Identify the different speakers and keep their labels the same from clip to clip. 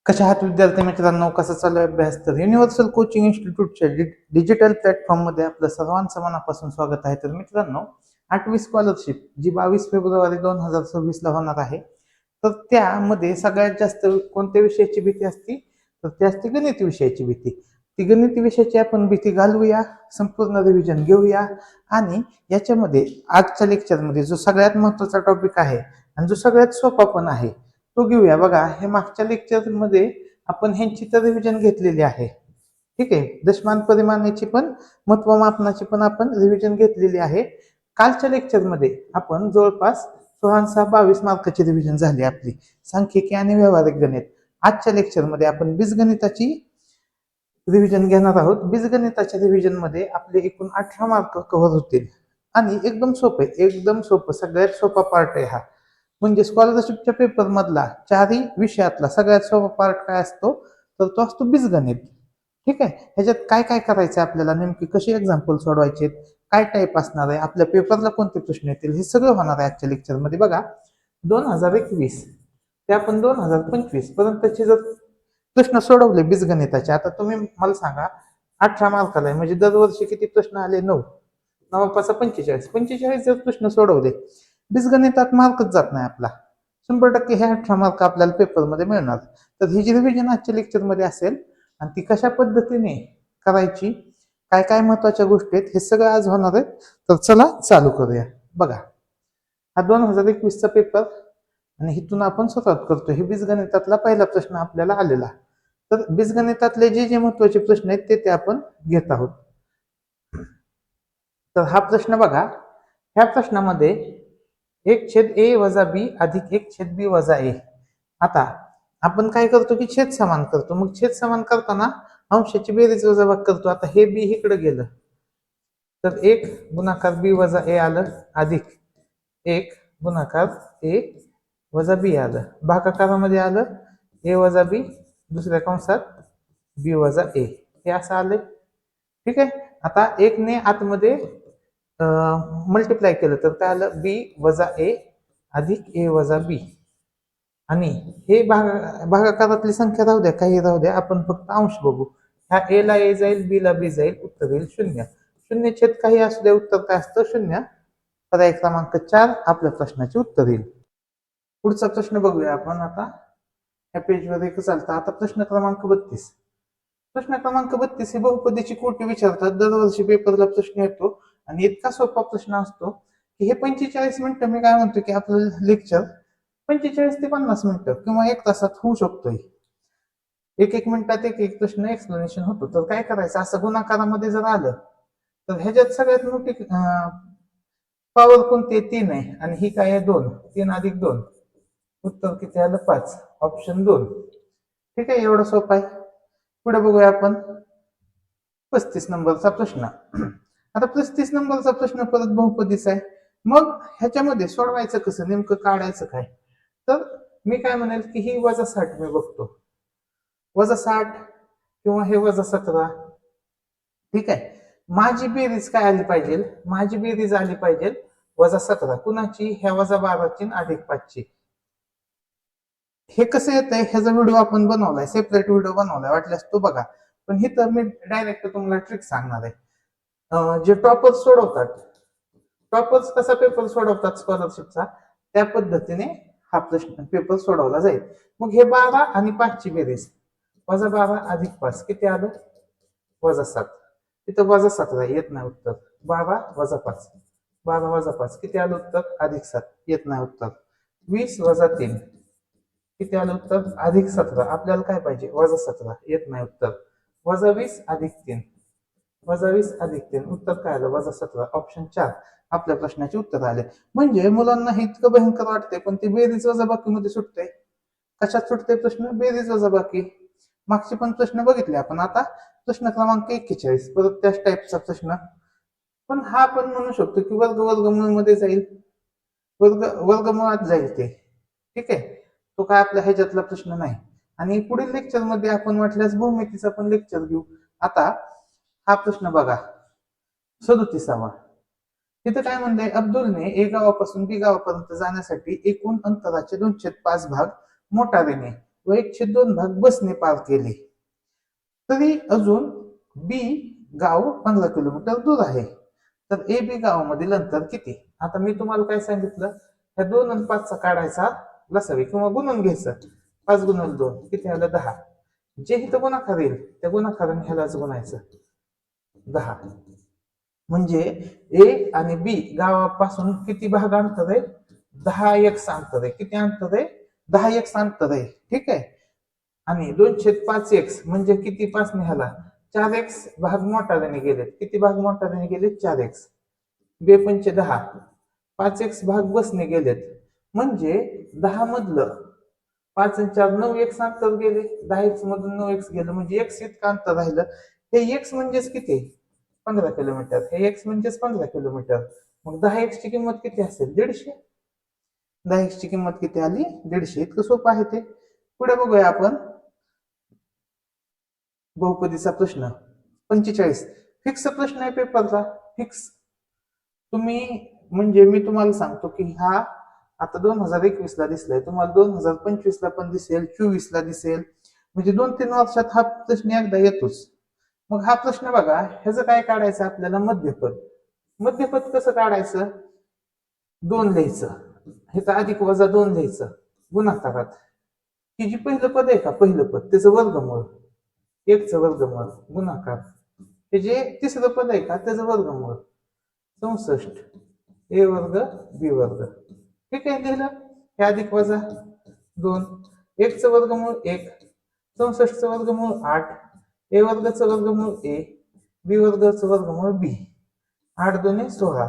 Speaker 1: कशा आहात विद्यार्थी मित्रांनो, कसा चालू आहे अभ्यास? तर युनिव्हर्सल कोचिंग इन्स्टिट्यूटच्या डिजिटल प्लॅटफॉर्ममध्ये आपलं सर्वांचं मनापासून स्वागत आहे. तर मित्रांनो, 8वी स्कॉलरशिप जी 22 फेब्रुवारी 2026 ला होणार आहे, तर त्यामध्ये सगळ्यात जास्त कोणत्या विषयाची भीती असते? तर ती असते गणित विषयाची भीती. ती गणित विषयाची आपण भीती घालवूया, संपूर्ण रिव्हिजन घेऊया आणि याच्यामध्ये आजच्या लेक्चरमध्ये जो सगळ्यात महत्त्वाचा टॉपिक आहे आणि जो सगळ्यात सोपा पण आहे तो घेऊया. बघा, हे मागच्या लेक्चर मध्ये आपण ह्यांची तर रिव्हिजन घेतलेली आहे. ठीक आहे, दशमान परिमाणाची पण महत्व मापनाची पण आपण रिव्हिजन घेतलेली आहे. कालच्या लेक्चर मध्ये आपण जवळपास 16-22 मार्काची रिव्हिजन झाली आपली सांख्यिकी आणि व्यावहारिक गणित. आजच्या लेक्चर मध्ये आपण बीजगणिताची रिव्हिजन घेणार आहोत. बीजगणिताच्या रिव्हिजन मध्ये आपले एकूण 18 मार्क कव्हर होतील आणि एकदम सोपे, एकदम सोपं, सगळ्यात सोपा पार्ट आहे हा. म्हणजे स्कॉलरशिपच्या पेपर मधला चारही विषयातला सगळ्यात सोपा पार्ट काय असतो? तर तो असतो बीजगणित. ठीक आहे, ह्याच्यात काय काय करायचं आपल्याला, नेमकी कशी एक्झाम्पल सोडवायचे, काय टाईप असणार आहे, आपल्या पेपरला कोणते प्रश्न येतील, हे सगळं होणार आहे आजच्या लेक्चर मध्ये. बघा, 2021 ते आपण 2025 पर्यंतचे जर प्रश्न सोडवले बीजगणिताचे, आता तुम्ही मला सांगा, 18 मार्काला आहे म्हणजे दरवर्षी किती प्रश्न आले? 9, 9 45, 45 जर प्रश्न सोडवले, बीजगणितात मार्कच जात नाही आपला. 100% हे 18 मार्क आपल्याला पेपरमध्ये मिळणार. तर ही जी रिव्हिजन आजच्या लेक्चरमध्ये असेल आणि ती कशा पद्धतीने करायची, काय काय महत्वाच्या गोष्टी आहेत, हे सगळं आज होणार आहे. तर चला चालू करूया. बघा, हा 2021चा पेपर आणि इथून आपण सुरुवात करतो. हे बीजगणितातला पहिला प्रश्न आपल्याला आलेला. तर बीजगणितातले जे जे महत्वाचे प्रश्न आहेत ते आपण घेत आहोत. तर हा प्रश्न बघा, ह्या प्रश्नामध्ये 1/a वजा b अधिक 1/b वजा a. आता आपण काय करतो की छेद समान करतो. मग छेद समान करताना अंशाची बेरीज वजाबाकी करतो. आता हे b इकडे गेलं तर 1 गुणाकार b वजा a आलं अधिक 1 गुणाकार a वजा b आलं. भागाकारामध्ये आलं a वजा b, दुसऱ्या कंसात b वजा a, हे असं आलंय. ठीक आहे, आता 1 ने आतमध्ये मल्टिप्लाय केलं तर काय आलं? b वजा a अधिक a वजा b. आणि हे भागाकारातली संख्या राहू द्या, काही राहू द्या, आपण फक्त अंश बघू. ह्या a ला a जाईल, b ला b जाईल, उत्तर येईल 0. 0 छेद काही असू द्या, उत्तर काय असतं? 0. पर्याय क्रमांक 4 आपल्या प्रश्नाचे उत्तर येईल. पुढचा प्रश्न बघूया आपण आता. ह्या पेजवर एक चालतं. आता प्रश्न क्रमांक 32. प्रश्न क्रमांक 32 ही बहुपदीची कोटी विचारतात. दरवर्षी पेपरला प्रश्न येतो आणि इतका सोपा प्रश्न असतो की हे 45 मिनिटं, मी काय म्हणतो की आपलं लेक्चर 45 ते 50 मिनिटं किंवा 1 तासात होऊ शकतोय. एक एक मिनिटात एक एक प्रश्न एक्सप्लेनेशन होतो. तर काय करायचं, असं गुणाकारामध्ये जर आलं तर ह्याच्यात सगळ्यात मोठी पॉवर कोणती? 3 आहे आणि ही काय आहे? 2. 3 अधिक 2, उत्तर किती आलं? 5. ऑप्शन 2. ठीक आहे, एवढं सोपं आहे. पुढे बघूया आपण 35 नंबरचा प्रश्न. आता 35 नंबरचा प्रश्न परत बहुपदीचा आहे. मग ह्याच्यामध्ये सोडवायचं कसं, नेमकं काढायचं काय? तर मी काय म्हणेल की ही -60 मी बघतो, -60 किंवा हे -17. ठीक आहे, माझी बेरीज काय आली पाहिजे? माझी बेरीज आली पाहिजे -17. कुणाची? ह्या -12ची अधिक 5ची. हे कसं येतंय, ह्याचा व्हिडिओ आपण बनवलाय, सेपरेट व्हिडिओ बनवलाय, वाटल्यास तो बघा. पण इथं मी डायरेक्ट तुम्हाला ट्रिक सांगणार आहे. जे टॉपर्स सोडवतात, टॉपर्स कसा पेपर सोडवतात स्कॉलरशिपचा, त्या पद्धतीने हा प्रश्न पेपर सोडवला जाईल. मग हे 12 आणि 5ची बेरीज, -12 अधिक 5 किती आलं? -7. तिथं -17 येत नाही उत्तर. 12 वजा 5, 12 वजा 5 किती आलं उत्तर? +7, येत नाही उत्तर. 20 वजा 3 किती आलं उत्तर? +17. आपल्याला काय पाहिजे? -17, येत नाही उत्तर. -20 अधिक 3, -20 अधिक 3, उत्तर काय आलं? -17. ऑप्शन 4 आपल्या प्रश्नाचे उत्तर आले. म्हणजे मुलांना हे इतकं भयंकर वाटतंय, पण ते बेरीज वजाबाकी मध्ये सुटतंय. कशात सुटतंय प्रश्न? बेरीज वजाबाकी. मागचे पण प्रश्न बघितले आपण. आता प्रश्न क्रमांक 41, परत त्याच टाईपचा प्रश्न, पण हा आपण म्हणू शकतो की वर्गमूळ मध्ये जाईल, वर्गमुळात जाईल ते. ठीक आहे, तो काय आपल्या ह्याच्यातला प्रश्न नाही. आणि पुढील लेक्चर मध्ये आपण वाटल्यास भूमितीचा पण लेक्चर घेऊ. आता हा प्रश्न बघा, 37वा. तिथे काय म्हणलंय? अब्दुलने ए गावापासून बी गावापर्यंत जाण्यासाठी एकूण अंतराचे 2/5 भाग मोटारीने व 1/2 भाग बसने पार केले, तरी अजून बी गाव 15 किलोमीटर दूर आहे. तर ए बी गावामधील अंतर किती? आता मी तुम्हाला काय सांगितलं, ह्या 2 आणि 5चा काढायचा लसावी किंवा गुणून घ्यायचं. 5 गुणिले 2 किती आलं? 10. जे इथं गुणाकार येईल त्या गुणाकाराने ह्यालाच गुणायचं 10. म्हणजे ए आणि बी गावापासून किती भाग अंतर आहे? 10x अंतर आहे. किती अंतर आहे? 10x अंतर आहे. ठीक आहे. आणि 2/5x म्हणजे किती? 5 ने ह्याला 4x भाग मोठाल्याने गेलेत. किती भाग मोठाल्याने गेलेत? 4x. 2×5 = 10. 5x भाग बसने गेलेत. म्हणजे 10 मधलं 5 आणि 4 9x अंतर गेले. 10x मधून 9x गेलं म्हणजे x इतकं अंतर राहिलं. हे x म्हणजेच किती? 15 किलोमीटर. हे x म्हणजेच 15 किलोमीटर. मग 10x ची किंमत किती असेल? 150. 10x ची किंमत किती आली? 150. इतकं सोपं आहे ते. पुढे बघूया आपण बहुपदीचा प्रश्न 45. फिक्स प्रश्न आहे पेपरचा. फिक्स. तुम्ही म्हणजे मी तुम्हाला सांगतो की हा आता 2021 ला दिसलाय, तुम्हाला 2025 ला पण दिसेल, 24 ला दिसेल. म्हणजे 2-3 वर्षात हा प्रश्न एकदा येतोच. मग हा प्रश्न बघा, ह्याचं काय काढायचं आपल्याला? मध्यपद. मध्यपद कसं काढायचं? 2 लिहायचं, ह्याचा अधिक वजा 2 लिहायचं गुणाकारात. ही जी पहिलं पद आहे का, पहिलं पद त्याचं वर्गमूळ, 1चं वर्गमूळ गुणाकार. हे जे तिसरं पद आहे का त्याचं वर्गमूळ 64 ए वर्ग बी वर्ग. ठीक आहे, लिहिलं. हे अधिक वजा 2, 1चं वर्गमूळ 1, 64चं वर्गमूळ 8, ए वर्गाचं वर्गमूळ ए, बी वर्गाचं वर्गमूळ बी. 8 2 16,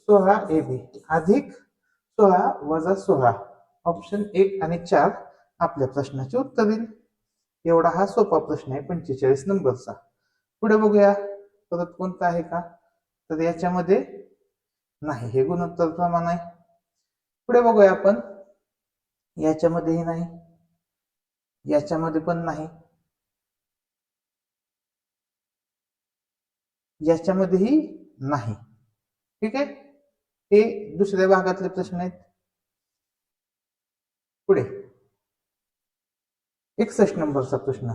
Speaker 1: 16 ए बी अधिक 16 वजा 16. ऑप्शन 1 आणि 4 आपल्या प्रश्नाचे उत्तर येईल. एवढा हा सोपा प्रश्न आहे 45 नंबरचा. पुढे बघूया परत कोणता आहे का, तर याच्यामध्ये नाही, हे गुणोत्तर प्रमाण आहे. पुढे बघूया आपण, याच्यामध्येही नाही, याच्यामध्ये पण नाही, याच्यामध्येही नाही. ठीक आहे, हे दुसऱ्या भागातले प्रश्न आहेत. पुढे 61 नंबरचा प्रश्न.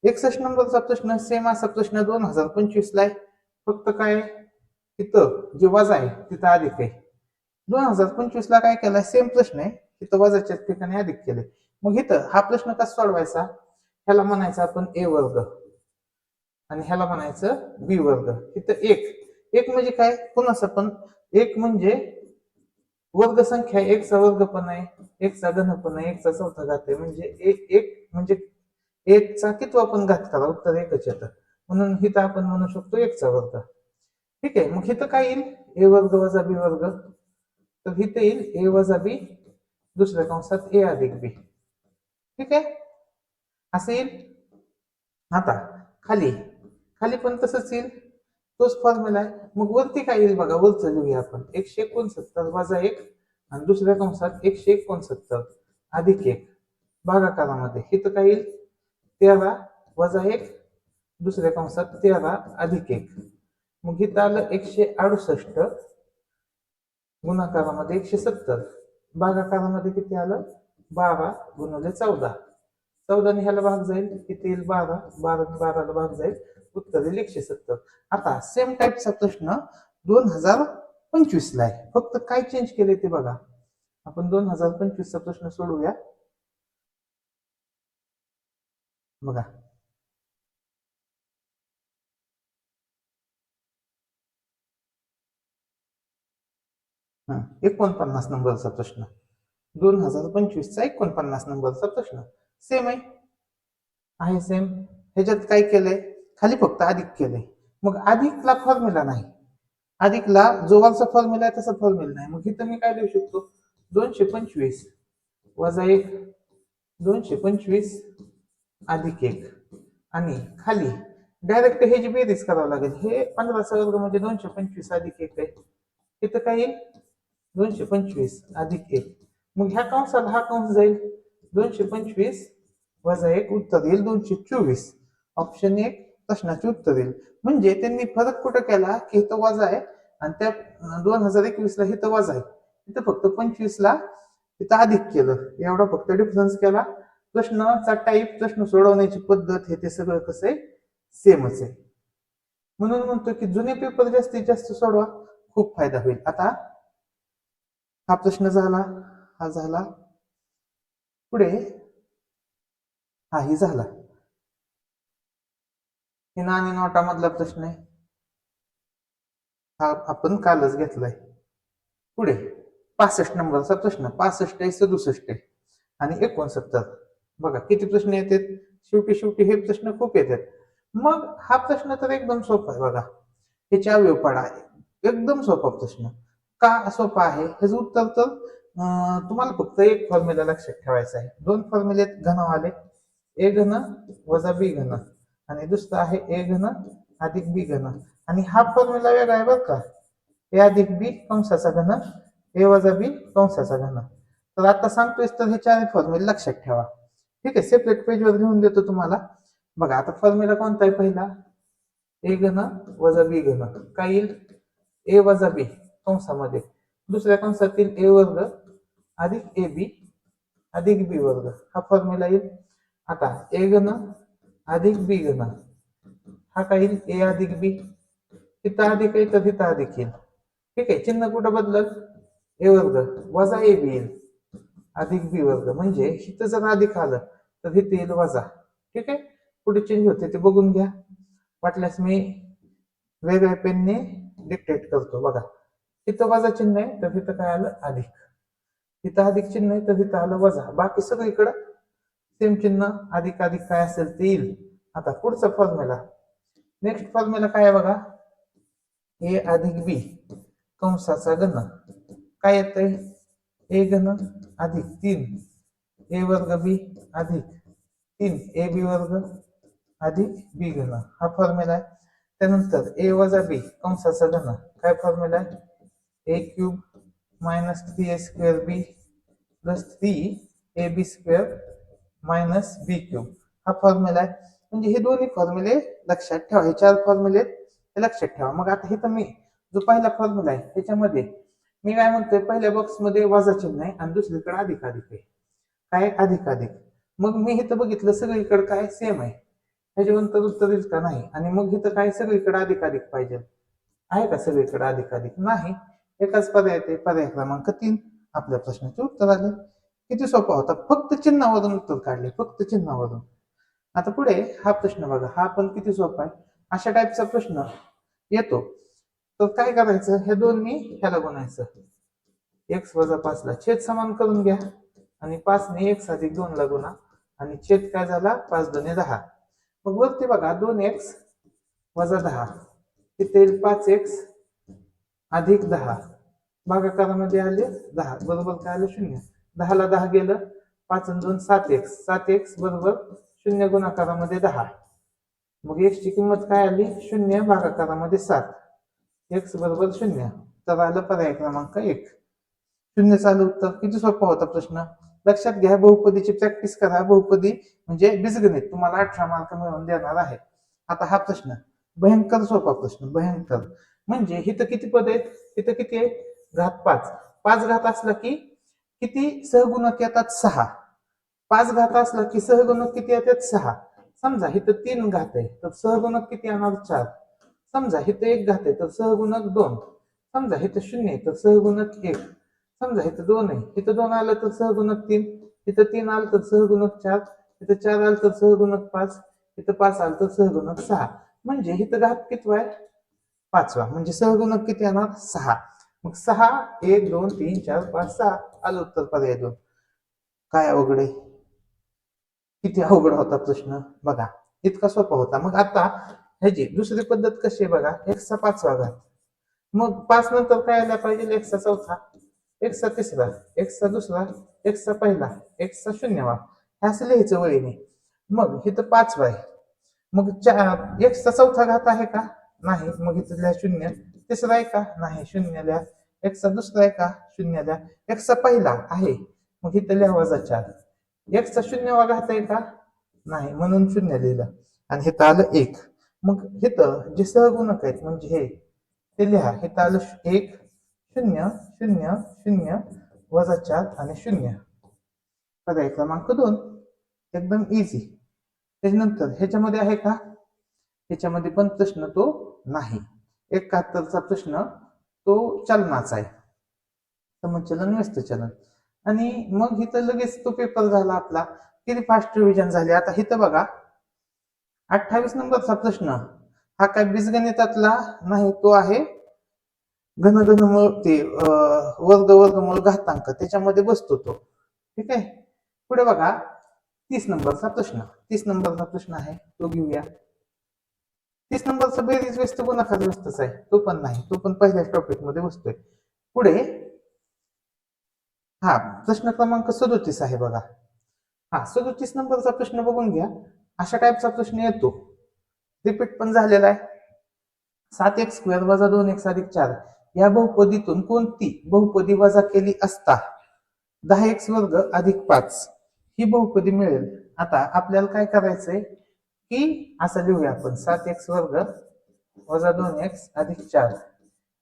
Speaker 1: 61 नंबरचा प्रश्न सेम असा प्रश्न 2025 ला आहे. फक्त काय तिथं जे वजा आहे तिथं अधिक आहे. 2025 ला काय केलंय? सेम प्रश्न आहे, तिथं वजाच्या ठिकाणी अधिक केले. मग इथं हा प्रश्न कसा सोडवायचा? ह्याला म्हणायचं आपण ए वर्ग आणि ह्याला म्हणायचं बी वर्ग. इथं एक म्हणजे काय? पुन्हा पण एक म्हणजे वर्ग संख्या, एकचा वर्ग पण आहे, एकचा घन पण आहे, एकचा चौथा घात आहे. म्हणजे एक म्हणजे एकचा कितवा पण घात करा, उत्तर एकच येतं. म्हणून इथं आपण म्हणू शकतो एकचा वर्ग. ठीक आहे, मग इथं काय येईल? ए वर्ग वजा बी वर्ग. तर इथं येईल ए वजा बी दुसऱ्या कंसात ए अधिक बी. ठीक आहे, असं येईल. आता खाली खाली पण तसंच येईल, तोच फॉर्म्युला आहे. मग वरती काय येईल बघा, वरचं लिहूया आपण. 169 वजा 1 आणि दुसऱ्या कंसात 169 अधिक 1 भागाकारामध्ये. इथं काय येईल? 13 वजा 1 दुसऱ्या कंसात 13 अधिक 1. मग इथं आलं 168 गुणाकारामध्ये 170 भागाकारामध्ये किती आलं? 12 गुणिले 14. 14 ने ह्याला भाग जाईल, किती येईल? 12. 12 ने 12 ला भाग जाईल, उत्तर येईल 170. आता सेम टाईपचा प्रश्न 2025 ला आहे. फक्त काय चेंज केले ते बघा. आपण 2025 चा प्रश्न सोडवूया. बघा, 49 नंबरचा प्रश्न 2025 चा 49 नंबरचा प्रश्न सेम आहे सेम. ह्याच्यात काय केलंय? खाली फक्त अधिक केलंय. मग अधिकला फॉर्म्युला नाही, अधिकला जो वरचा फॉर्म्युला आहे तसा फॉर्म्युला नाही. मग इथं मी काय लिहू शकतो? 225 वजा 1 225 अधिक 1 आणि खाली डायरेक्ट हे जी बेरीज करावं लागेल. हे 15चा वर्ग म्हणजे 225 अधिक 1 आहे. इथं काय येईल? 225 अधिक 1. मग ह्या कंसाला हा कंस जाईल, 225 वजा 1 उत्तर येईल 224. ऑप्शन 1 प्रश्नाचे उत्तर येईल. म्हणजे त्यांनी फरक कुठं केला की इथं वजा आहे आणि त्या 2021 ला इथं वजा आहे, इथं फक्त 25 ला इथं अधिक केलं, एवढा फक्त डिफरन्स केला प्रश्नाचा टाईप, प्रश्न सोडवण्याची पद्धत हे ते सगळं कसं आहे, सेमच आहे. म्हणून म्हणतो की जुने पेपर जास्तीत जास्त सोडवा, खूप फायदा होईल. आता हा प्रश्न झाला, हा झाला. पुढे हाही झाला. हे नाणी नोटा मधला प्रश्न आहे, हा आपण कालच घेतलाय. पुढे 65 नंबरचा प्रश्न, 65 आहे, 67 आहे आणि 69. बघा किती प्रश्न येतात, शेवटी शेवटी हे प्रश्न खूप येतात. मग हा प्रश्न तर एकदम सोपा आहे. बघा ह्याची अवयव पाडा आहे, एकदम सोपा प्रश्न. का सोपा आहे ह्याचं उत्तर तर तुम्हाला फक्त एक फॉर्म्युला लक्षात ठेवायचा आहे. दोन फॉर्म्युले घनवाले, ए घन वजा बी घन आणि दुसरा आहे ए घन अधिक बी घन. आणि हा फॉर्म्युला वेगळा आहे बरं का, ए अधिक बी कंसाचा घन, ए वजा बी कंसाचा घन. तर आता सांगतोय तर हे चार फॉर्म्युले लक्षात ठेवा. ठीक आहे, सेपरेट पेजवर घेऊन देतो तुम्हाला. बघा आता फॉर्म्युला कोणता आहे, पहिला ए घन वजा बी घन, काय येईल, ए वजा बी कंसामध्ये, दुसऱ्या कंसातील ए वर्ग अधिक ए बी अधिक बी वर्ग, हा फॉर्म्युला येईल. आता ए घन अधिक बी घन, हा काय येईल, ए अधिक बी, तिथं अधिक आहे तर तिथं अधिक येईल. ठीक आहे, चिन्ह कुठं बदलत, ए वर्ग वजा ए बी येईल अधिक बी वर्ग, म्हणजे इथं जर अधिक आलं तर इथे येईल वजा. ठीक आहे, कुठे चेंज होते ते बघून घ्या, वाटल्यास मी वेगळ्या पेनने डिक्टेट करतो. बघा तिथं वजा चिन्ह आहे तर तिथं काय आलं, अधिक, तिथं अधिक चिन्ह आहे तर तिथं आलं वजा, बाकी सगळीकडं सेम चिन्ह, अधिक अधिक काय असेल ते येईल. आता पुढचा फॉर्म्युला, नेक्स्ट फॉर्म्युला काय आहे बघा, ए अधिक बी कंसाचा घन, काय येतंय, ए घन अधिक 3 ए वर्ग बी अधिक 3 ए बी वर्ग अधिक बी घन, हा फॉर्म्युला आहे. त्यानंतर ए वजा बी कंसाचा घन, काय फॉर्म्युला आहे, ए क्यूब मायनस 3a² बी प्लस 3ab² मायनस बी क्यूब, हा फॉर्म्युला आहे. म्हणजे हे दोन्ही फॉर्म्युले लक्षात ठेवा, हे चार फॉर्म्युले हे लक्षात ठेवा. मग आता हे तर मी जो पहिला फॉर्म्युला आहे त्याच्यामध्ये मी काय म्हणतोय, पहिल्या बॉक्समध्ये वजा चिन्ह आहे आणि दुसरीकडे अधिक अधिक आहे, काय अधिक अधिक. मग मी इथं बघितलं सगळीकडे काय सेम आहे, ह्याच्यानंतर उत्तर येईल का, नाही. आणि मग इथं काय सगळीकडे अधिक अधिक पाहिजे, आहे का सगळीकडे अधिक अधिक, नाही. एकाच पर्याय ते पर्याय क्रमांक 3 आपल्या प्रश्नाचे उत्तर आले. किती सोपा होता, फक्त चिन्हावरून उत्तर काढले, फक्त चिन्हावरून. आता पुढे हा प्रश्न बघा, हा पण किती सोपा आहे. अशा टाईपचा प्रश्न येतो तर काय करायचं, हे दोन्ही ह्याला गुणायचं, एक्स वजा 5 ला छेद समान करून घ्या आणि 5 ने एक्स अधिक 2 ला गुणा आणि छेद काय झाला, 5 दुने 10. मग वरती बघा 2x वजा 10, तिथे येईल 5x अधिक 10, भागाकारामध्ये आले 10 बरोबर काय आलं 0, 10 ला 10 गेलं, 5 आणि 2 7x, 7x बरोबर 0 गुणाकारामध्ये 10. मग x ची किंमत काय आली, 0 भागाकारामध्ये 7, x बरोबर 0, तर आलं पर्याय क्रमांक 1. 0 आलं उत्तर. किती सोपा होता प्रश्न, लक्षात घ्या. बहुपदीची प्रॅक्टिस करा, बहुपदी म्हणजे बीजगणित तुम्हाला 18 मार्क मिळवून देणार आहे. आता हा प्रश्न भयंकर सोपा प्रश्न, भयंकर. म्हणजे इथं किती पद आहेत, इथं किती आहे, घात 5, 5 घात असला की किती सहगुणक येतात, 6. 5 घात असला की सहगुणक किती येतात, 6. समजा इथं 3 घात आहे तर सहगुणक किती येणार, 4. समजा इथं 1 घात आहे तर सहगुणक 2. समजा इथं 0 आहे तर सहगुणक 1. समजा इथं 2 आहे, इथं 2 आलं तर सहगुणक 3, इथं 3 आलं तर सहगुणक 4, इथं 4 आलं तर सहगुणक 5, इथं 5 आलं तर सहगुणक 6. म्हणजे इथं घात किती आहे, 5वा, म्हणजे सहगुणक किती येणार, 6. मग 6 1 2 3 4 5 6 आलं उत्तर पर्याय 2. काय अवघड आहे, किती अवघड होता प्रश्न बघा, इतका सोपा होता. मग आता ह्याची दुसरी पद्धत कशी आहे बघा, एक्सचा 5वा घात, मग 5 नंतर काय आला पाहिजे, एक्सचा 4था, एक्सचा 3रा, एक्सचा 2रा, एक्सचा पहिला, एक्सचा 0वा, हे असं लिहायचं वळीने. मग इथं 5वा आहे, मग एक्सचा 4था घात आहे का, नाही, मग इथं लिहा 0. 3रा आहे का, नाही, 0 लिहा. एक्सचा 2रा आहे का, 0 लिहा. एक्सचा पहिला आहे, मग इथं लिहा वजा 4. एक्सचा 0वा घात आहे का, नाही, म्हणून 0 लिहिलं आणि इथं आलं 1. मग इथं जे सहगुणक आहेत म्हणजे हे ते लिहा, इथं आलं 1 0 0 0 वजा 4 आणि 0, पर्याय क्रमांक 2. एकदम इझी. त्याच्यानंतर ह्याच्यामध्ये आहे का, ह्याच्यामध्ये पण प्रश्न तो नाही. 71चा प्रश्न तो चलनाचा आहे, समचलन व्यस्त चलन. आणि मग इथं लगेच तो पेपर झाला आपला. किती फास्ट रिव्हिजन झाली. आता इथं बघा 28 नंबरचा प्रश्न हा काय बीजगणितातला नाही, तो आहे घनमूळ ते वर्गमूळ घातांक त्याच्यामध्ये बसतो तो. ठीक आहे. पुढे बघा 30 नंबरचा प्रश्न. 30 नंबरचा प्रश्न आहे तो घेऊया. 30 नंबरचा बेरीज व्यस्त गुणाकार व्यस्तच आहे, तो पण नाही, तो पण पहिल्याच टॉपिक मध्ये बसतोय. पुढे हा प्रश्न क्रमांक 37 आहे बघा. हा 37 नंबरचा प्रश्न बघून घ्या. अशा टाईपचा प्रश्न येतो, रिपीट पण झालेला आहे. 7x² वजा 2x अधिक 4 या बहुपदीतून कोणती बहुपदी वजा केली असता 10x² अधिक 5 ही बहुपदी मिळेल. आता आपल्याला काय करायचंय की असं लिहूया आपण, 7x² वजा 2x अधिक 4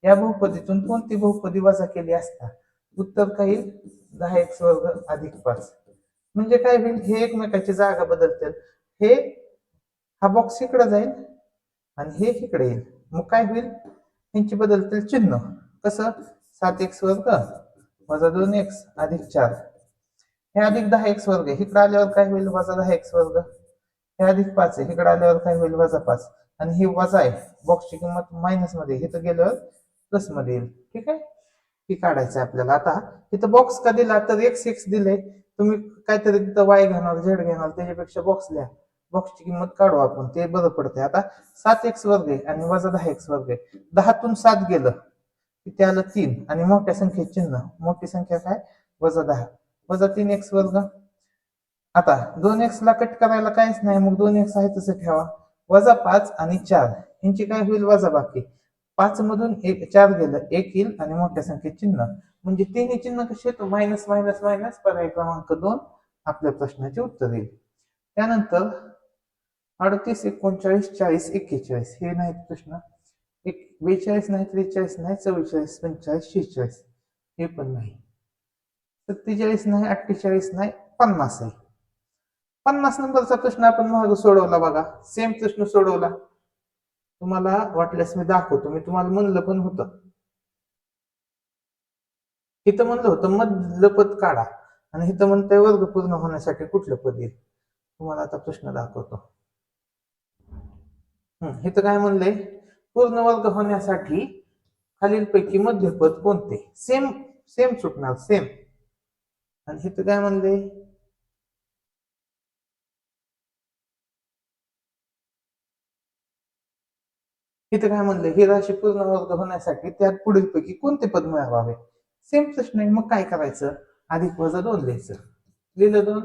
Speaker 1: या बहुपदीतून कोणती बहुपदी वजा केली असता उत्तर काय येईल 10x² अधिक 5. म्हणजे काय होईल, हे एकमेकाची जागा बदलतील. हे हा बॉक्स इकडे जाईल आणि हे इकडे येईल. मग काय होईल, यांची बदलतील चिन्ह. कसं, 7x² वजा 2x अधिक 4 हे अधिक 10x², इकडे आल्यावर काय होईल वजा 10x². हे अधिक 5 आहे, इकडे आल्यावर काय होईल वजा 5. आणि ही वजा आहे, बॉक्सची किंमत मायनस मध्ये, इथं गेल्यावर प्लस मध्ये येईल. ठीक आहे, ही काढायचं आहे आपल्याला. आता इथं बॉक्स का दिला तर x दिले, तुम्ही काहीतरी तिथं y घेणार z घेणार, त्याच्यापेक्षा बॉक्स लिहा. बॉक्सची किंमत काढू आपण, ते बरं पडते. आता 7x² आणि वजा 10x², 10तून 7 गेलं तिथे आलं 3 आणि मोठ्या संख्येचे चिन्ह, मोठी संख्या काय वजा 10 वजा 3x². आता 2x ला कट करायला काहीच नाही, मग 2x आहे तसं ठेवा. वजा 5 आणि 4 यांची काय होईल वजा बाकी. 5 मधून 4 गेलं 1 येईल आणि मोठ्या संख्येत चिन्ह, म्हणजे तिन्ही चिन्ह कसे येतो मायनस मायनस मायनस. पर्याय क्रमांक 2 आपल्या प्रश्नाचे उत्तर येईल. त्यानंतर 38 39 40 41 हे नाहीत प्रश्न. 42 नाही, 43 नाही, 44 45 46 हे पण नाही. 47 नाही, 48 नाही, 50 आहे. 50 नंबरचा प्रश्न आपण मागे सोडवला बघा, सेम प्रश्न सोडवला. तुम्हाला वाटल्यास मी दाखवतो. मी तुम्हाला म्हणलं पण होतं, इथं म्हणलं होतं मधलं पद काढा, आणि इथं म्हणतंय वर्ग पूर्ण होण्यासाठी कुठलं पद येईल. तुम्हाला आता प्रश्न दाखवतो. इथं काय म्हणलंय, पूर्ण वर्ग होण्यासाठी खालीलपैकी मध्यपद कोणते. सेम सेम सुटणार सेम. आणि इथं काय म्हणलंय, इथं काय म्हणलंय, ही राशी पूर्ण वर्ग होण्यासाठी त्यात पुढीलपैकी कोणते पद मिळवावे. सेम प्रश्न आहे. मग काय करायचं, अधिक वजा 2 लिहायचं. लिहिलं 2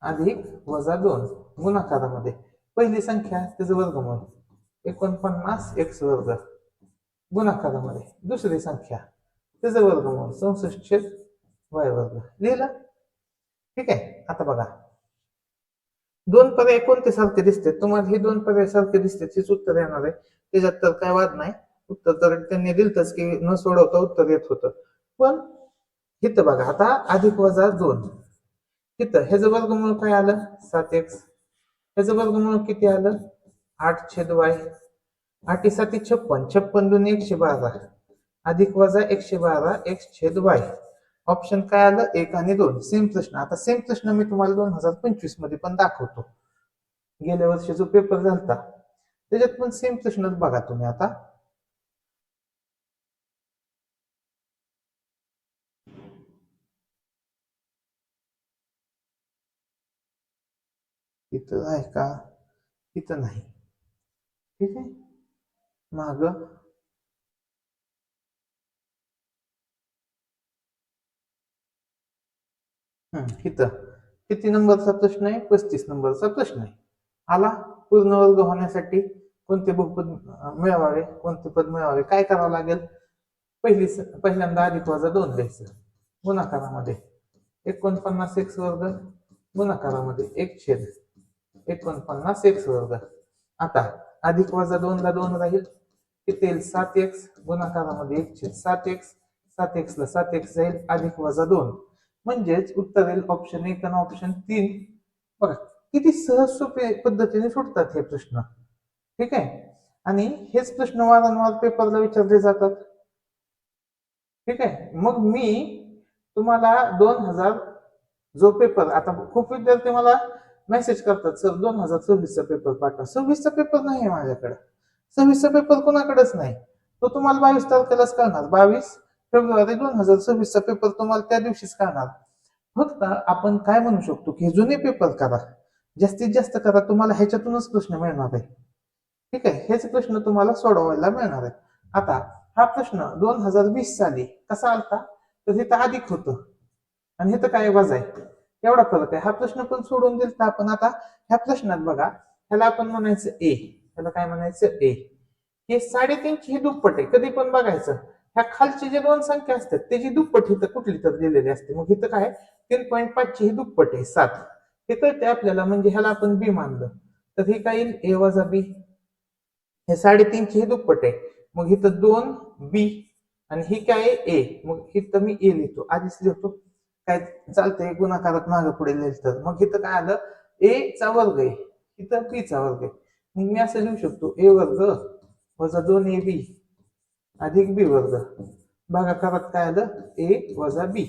Speaker 1: अधिक वजा 2 गुणाकारामध्ये पहिली संख्या त्याचं वर्गमूळ 49 x² गुणाकारामध्ये दुसरी संख्या त्याचं वर्गमूळ 64y². लिहिलं. ठीक आहे. आता बघा, दोन पर्याय कोणते सारखे दिसते तुम्हाला, हे दोन पर्याय सारखे दिसते हेच उत्तर येणार आहे. त्याच्यात तर काय वाद नाही, उत्तर तर त्यांनी दिलतच की न सोडवता उत्तर येत होतं. पण इथं बघा, आता अधिक वजा 2, इथं ह्याचं वर्गमूळ काय आलं 7x, ह्याचं वर्गमूळ किती आलं 8/y. 8 7 56, 56 2 112 अधिक वजा 112 x/y. ऑप्शन काय आलं 1 आणि 2. सेम प्रश्न. आता सेम प्रश्न मी तुम्हाला 2025 मध्ये पण दाखवतो. गेल्या वर्षी जो पेपर झाला त्याच्यात पण सेम प्रश्नच बघा तुम्ही. आता इथं आहे का, इथं नाही. ठीक आहे, माग इथं किती नंबरचा प्रश्न आहे, 35 नंबरचा प्रश्न आहे. आला, पूर्ण वर्ग होण्यासाठी कोणते बहुपद मिळवावे, कोणते पद मिळवावे. काय करावं लागेल, पहिल्यांदा अधिक वजा 2 लिहायचं गुणाकारामध्ये. 49 x² गुणाकारामध्ये 1/49 x². आता अधिक वजा 2 ला 2 राहील, किती येईल 7x गुणाकारामध्ये 1/7x. 7x ला 7x जाईल, अधिक वजा 2 म्हणजेच उत्तर येईल ऑप्शन 1 आणि ऑप्शन 3 बघा किती सहज सोपे पद्धतीने सुटतात हे प्रश्न. ठीक आहे. आणि हेच प्रश्न वारंवार पेपरला विचारले जातात. ठीक आहे. मग मी तुम्हाला 2000 जो पेपर, आता खूप विद्यार्थी मला मेसेज करतात, सर 2026चा पेपर पाठवा. 26चा पेपर नाही आहे माझ्याकडे. 26चा पेपर कोणाकडेच नाही. तो तुम्हाला 22 तारखेलाच कळणार. 22 फेब्रुवारी 2026चा पेपर तुम्हाला त्या दिवशीच कळणार. फक्त आपण काय म्हणू शकतो की जुने पेपर करा, जास्तीत जास्त करा, तुम्हाला ह्याच्यातूनच प्रश्न मिळणार आहे. ठीक आहे. हेच प्रश्न तुम्हाला सोडवायला मिळणार आहे. आता हा प्रश्न 2020 साली कसा आलता, तर इथं अधिक होतं आणि इथं काय वजा आहे, एवढा फरक आहे. हा प्रश्न पण सोडून दिलता आपण. आता ह्या प्रश्नात बघा, ह्याला आपण म्हणायचं ए, ह्याला काय म्हणायचं ए. हे 3.5ची ही दुप्पट आहे. कधी पण बघायचं, ह्या खालची जे दोन संख्या असतात त्याची दुप्पट इथं कुठली तर दिलेली असते. मग इथं काय 3.5ची ही दुप्पट आहे 7. हे कळते आपल्याला, म्हणजे ह्याला आपण बी मानलं तर हे काय येईल ए वजा बी. हे 3.5ची हे दुप्पट आहे. मग इथं 2 बी आणि ही काय आहे ए. मग इथं मी ए लिहितो, आधीच लिहितो, काय चालतंय गुणाकारात मागे पुढे लिहिलं तर. मग इथं काय आलं, ए चा वर्ग आहे, इथं बी चा वर्ग आहे. मग मी असं लिहू शकतो ए वर्ग वजा 2ab अधिक बी वर्ग. भागाकारात काय आलं ए वजा बी.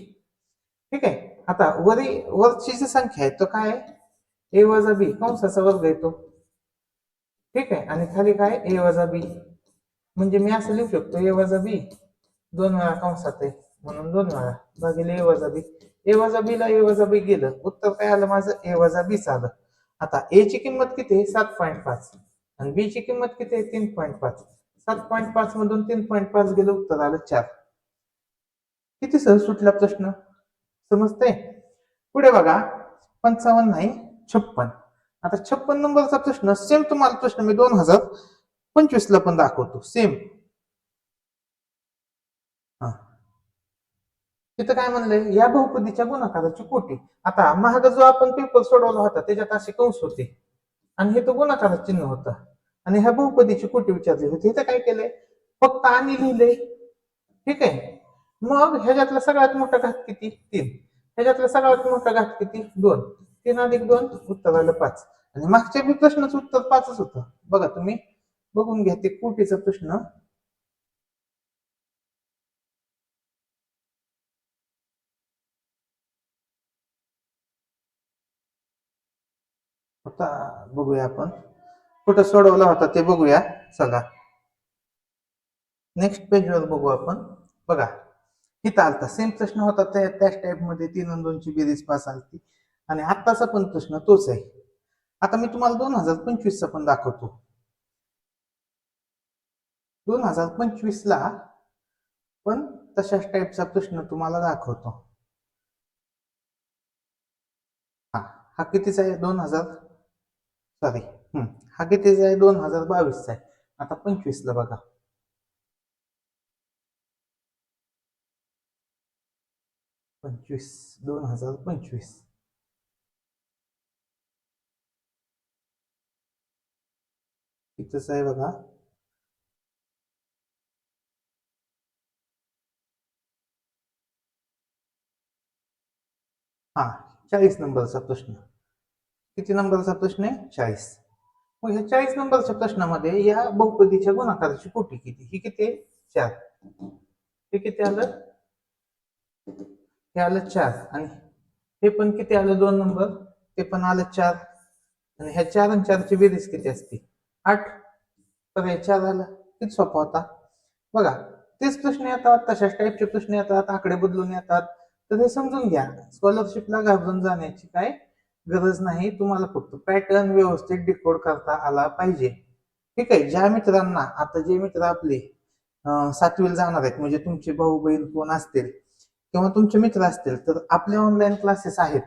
Speaker 1: ठीक आहे. आता वरची जी संख्या आहे तो काय आहे ए वजा बी कंसाचा वर्ग येतो. ठीक आहे. आणि खाली काय ए वजा बी, म्हणजे मी असं लिहू शकतो ए वजा बी 2 वेळा कंसात आहे म्हणून 2 वेळा भागिले ए वजा बी. ए वजा बी ला ए वजा बी गेलं, उत्तर काय आलं माझं ए वजा बी आलं. आता ए ची किंमत किती आहे 7.5 आणि बी ची किंमत किती आहे 3.5. 7.5 मधून 3.5 गेलं, उत्तर आलं 4. किती सहज सुटला प्रश्न, समजतंय. पुढे बघा 55 नाही 56. आता 56 नंबरचा प्रश्न सेम तुम्हाला प्रश्न मी 2025 ला पण दाखवतो सेम. तिथं काय म्हणलंय, या बहुपदीच्या गुणाकाराची कोटी. आता महाग जो आपण पेपर सोडवला होता त्याच्यात असे कंस होते आणि हे तो गुणाकाराचं चिन्ह होतं आणि ह्या बहुपदीची कोटी विचारली होती. इथं काय केलंय, फक्त आणि लिहिलंय. ठीक आहे. मग ह्याच्यातला सगळ्यात मोठा घात किती 3, ह्याच्यातला सगळ्यात मोठा घात किती 2. 3 अधिक 2 उत्तर आलं 5. आणि मागच्या बी प्रश्नाचं उत्तर 5च होतं. बघा तुम्ही बघून घ्या ते कोटीचा प्रश्न. आता बघूया आपण कुठं सोडवला होता ते बघूया. चला नेक्स्ट पेजवर बघू आपण. बघा इथं आलता सेम प्रश्न होता त्याच टाइप मध्ये 3 आणि 2 ची बेरीज 5 आलती आणि आत्ताचा पण प्रश्न तोच आहे. आता मी तुम्हाला 2025 चा पण दाखवतो. 2025 ला पण तशाच टाइपचा प्रश्न तुम्हाला दाखवतो. हा कितीचा आहे 2000 सॉरी हा कितीचा आहे 2022 चा आहे. आता 25 ला बघा, 2025 कितीच आहे बघा. हा 40 नंबरचा प्रश्न. किती नंबरचा प्रश्न आहे 40. मग ह्या 40 नंबरच्या प्रश्नामध्ये या बहुपदीच्या गुणाकाराची कोटी किती, ही किती आहे 4. हे किती आलं, हे आलं 4 आणि हे पण किती आलं 2 नंबर, ते पण आलं 4 आणि ह्या 4 आणि 4 ची बेरीज किती असते 8. तर हे 4 आलं. किती सोपा होता बघा. तेच प्रश्न येतात, तशाच टाईपचे प्रश्न येतात, आकडे बदलून येतात. तर हे समजून घ्या, स्कॉलरशिपला घाबरून जाण्याची काय गरज नाही. तुम्हाला फक्त पॅटर्न व्यवस्थित डिकोड करता आला पाहिजे. ठीक आहे. ज्या मित्रांना आता जे मित्र आपले 7वीला जाणार आहेत, म्हणजे तुमचे भाऊ बहीण कोण असतील किंवा तुमचे मित्र असतील, तर आपले ऑनलाईन क्लासेस आहेत.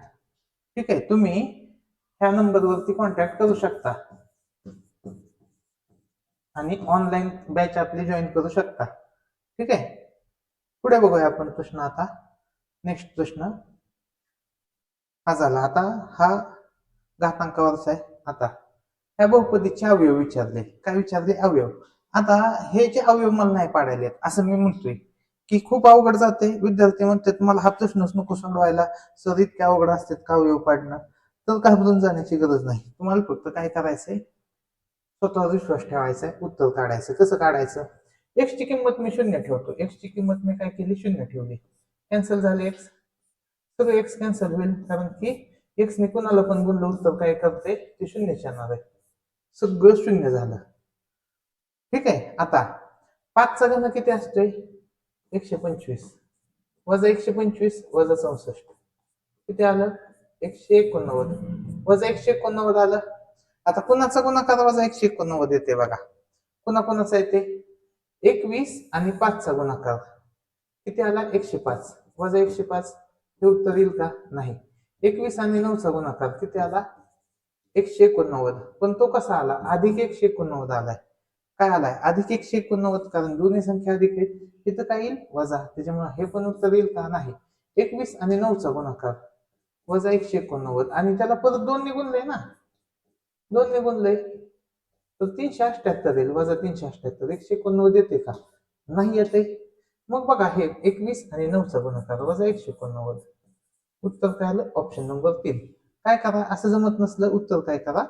Speaker 1: ठीक आहे. तुम्ही ह्या नंबरवरती कॉन्टॅक्ट करू शकता आणि ऑनलाईन बॅच आपली जॉईन करू शकता. ठीक आहे. पुढे बघूया आपण प्रश्न. आता नेक्स्ट प्रश्न हा झाला. आता हा घातांकावरचा आहे. आता ह्या बहुपदीचे अवयव विचारले. काय विचारले, अवयव. आता हे जे अवयव मला नाही पाडायले असं मी म्हणतोय की खूप अवघड जाते. विद्यार्थी म्हणतात मला हा प्रश्नच नको सोडवायला, सर इतके अवघड असतात का अवयव पाडणं. तर घाबरून जाण्याची गरज नाही. तुम्हाला फक्त काय करायचंय, स्वतःवर विश्वास ठेवायचा आहे, उत्तर काढायचं. कसं काढायचं? एक्सची किंमत मी शून्य ठेवतो. एक्सची किंमत मी काय केली? शून्य ठेवली. कॅन्सल झाले एक्स, सगळं एक्स कॅन्सल होईल, कारण की एक्सने कुणाला पण गुणलं उत्तर काय करते ते शून्यच येणार आहे. सगळं शून्य झालं. ठीक आहे. आता 5चा घन किती असतोय? 125 वजा 125 वजा 64 किती आलं? 189 वजा 189 आलं. आता कुणाचा गुणाकार वजा 189 येते बघा. कुणाचा येते? 21 आणि 5चा गुणाकार किती आला? 105 वजा 105. हे उत्तर येईल का? नाही. 21 आणि 9चा गुणाकार किती आला? 189. पण तो कसा आला? अधिक 189 आलाय. काय आलाय? अधिक 189, कारण दोन्ही संख्या अधिक आहेत. तिथं काय येईल? वजा. त्याच्यामुळे हे पण उत्तर येईल का? नाही. 21 आणि 9चा गुणाकार वजा 189 आणि त्याला परत 2 ने गुणलंय ना, 2 ने गुणलंय तर 378 येईल. वजा 378 189 येते का? नाही येते. मग बघा, हे 21 आणि 9चा गुणाकार वजा 189. उत्तर काय आलं? Option number 3. काय करा? असं जमत नसलं उत्तर काय करा?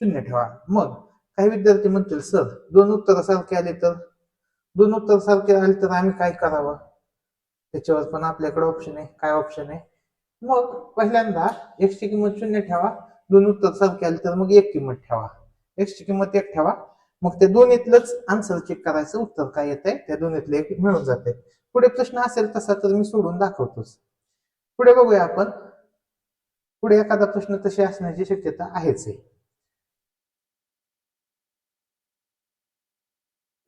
Speaker 1: शून्य ठेवा. मग काही विद्यार्थी म्हणतील, सर दोन उत्तर सारखे आले तर? दोन उत्तर सारखे आले तर आम्ही काय करावं? त्याच्यावर पण आपल्याकडे ऑप्शन आहे. काय ऑप्शन आहे? मग पहिल्यांदा एक्स ची किंमत शून्य ठेवा. दोन उत्तर सारखे आले तर मग एक किंमत ठेवा. एक्स ची किंमत 1 ठेवा. मग त्या दोन्हीतलंच आन्सर चेक करायचं, उत्तर काय येत आहे त्या दोन्हीतलं एक मिळून जाते. पुढे प्रश्न असेल तसा तर मी सोडून दाखवतोच. पुढे बघूया आपण. पुढे एखादा प्रश्न तशी असण्याची शक्यता आहेच आहे.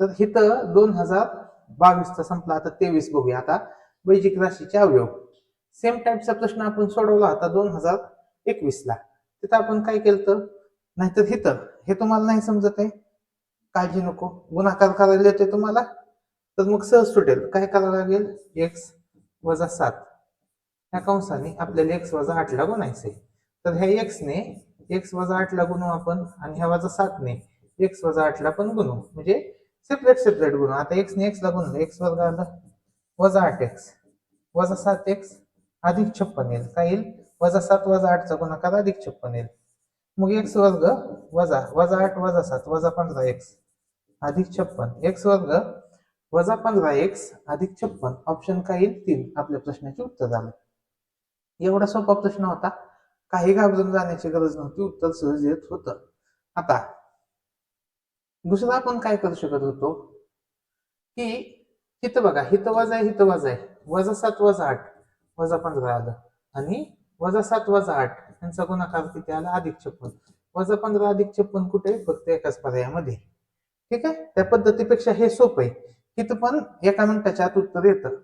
Speaker 1: तर इथं 2022चा संपला. आता 23 बघूया. आता वैजिक राशीचे अवयव, सेम टाईपचा प्रश्न आपण सोडवला होता 2021ला. तिथं आपण काय केलं? नाहीतर इथं हे तुम्हाला नाही समजत आहे, काळजी नको. गुणाकार करायला येतोय तुम्हाला तर मग सहज सुटेल. काय करावं लागेल? एक्स वजा 7 ह्या कंसाने आपल्याला एक्स वजा 8ला गुणायचंय. तर ह्या एक्सने एक्स वजा 8ला गुणू आपण, आणि ह्या वजा 7ने एक्स वजा 8ला पण गुणू, म्हणजे सेपरेट सेपरेट गुणू. आता एक्सने एक्सला गुणलं, एक्स वर्ग आलं वजा 8x वजा 7x अधिक 56 येईल. काय येईल? वजा 7 वजा 8चा गुणाकार अधिक 56 येईल. मग एक्स वर्ग वजा वजा 8 वजा 7 वजा 15x अधिक 56. एक्स वर्ग वजा 15x अधिक 56. ऑप्शन काय येईल? 3. आपल्या प्रश्नाचे उत्तर झालं. एवढा सोपा प्रश्न होता. काही घाबरून जाण्याची गरज नव्हती. उत्तर सहज येत होतं. आता दुसरा आपण काय करू शकत होतो की हिथं बघा, हिथं वजा आहे, हिथं वजा आहे. वजा 7 वजा 8 वजा 15 आलं, आणि वजा 7 वजा 8 यांचा गुणाकार किती आला? अधिक 56. वजा 15 अधिक 56 कुठे? फक्त एकाच पर्यायामध्ये. ठीक आहे. त्या पद्धतीपेक्षा हे सोपं आहे. तिथं पण एका मिनिटाच्या आत उत्तर येतं.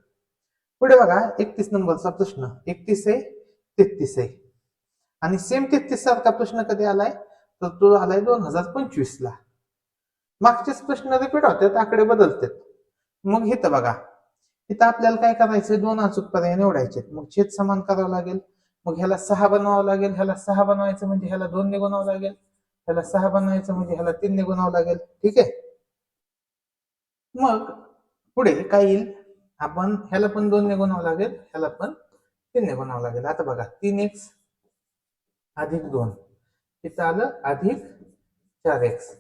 Speaker 1: पुढे बघा 31 नंबरचा प्रश्न. 31 आहे, 33 आहे, आणि सेम 33 सारखा प्रश्न कधी आलाय? तर तो आलाय 2025ला. मागचेच प्रश्न रिपीट होतात, आकडे बदलतात. मग इथं बघा, इथं आपल्याला काय करायचं? 2 अचूक पर्याय निवडायचे. मग छेद समान करावं लागेल. मग ह्याला 6 बनवावं लागेल. ह्याला 6 बनवायचं म्हणजे ह्याला 2 ने गुणावं लागेल. ह्याला 6 बनवायचं म्हणजे ह्याला 3 ने गुणावं लागेल. ठीक आहे. मग पुढे काय येईल? आपण ह्याला पण 2 ने गुणावं लागेल, ह्याला पण 3 ने गुणावं लागेल. आता बघा, 3x अधिक 2 इथं आलं अधिक 4x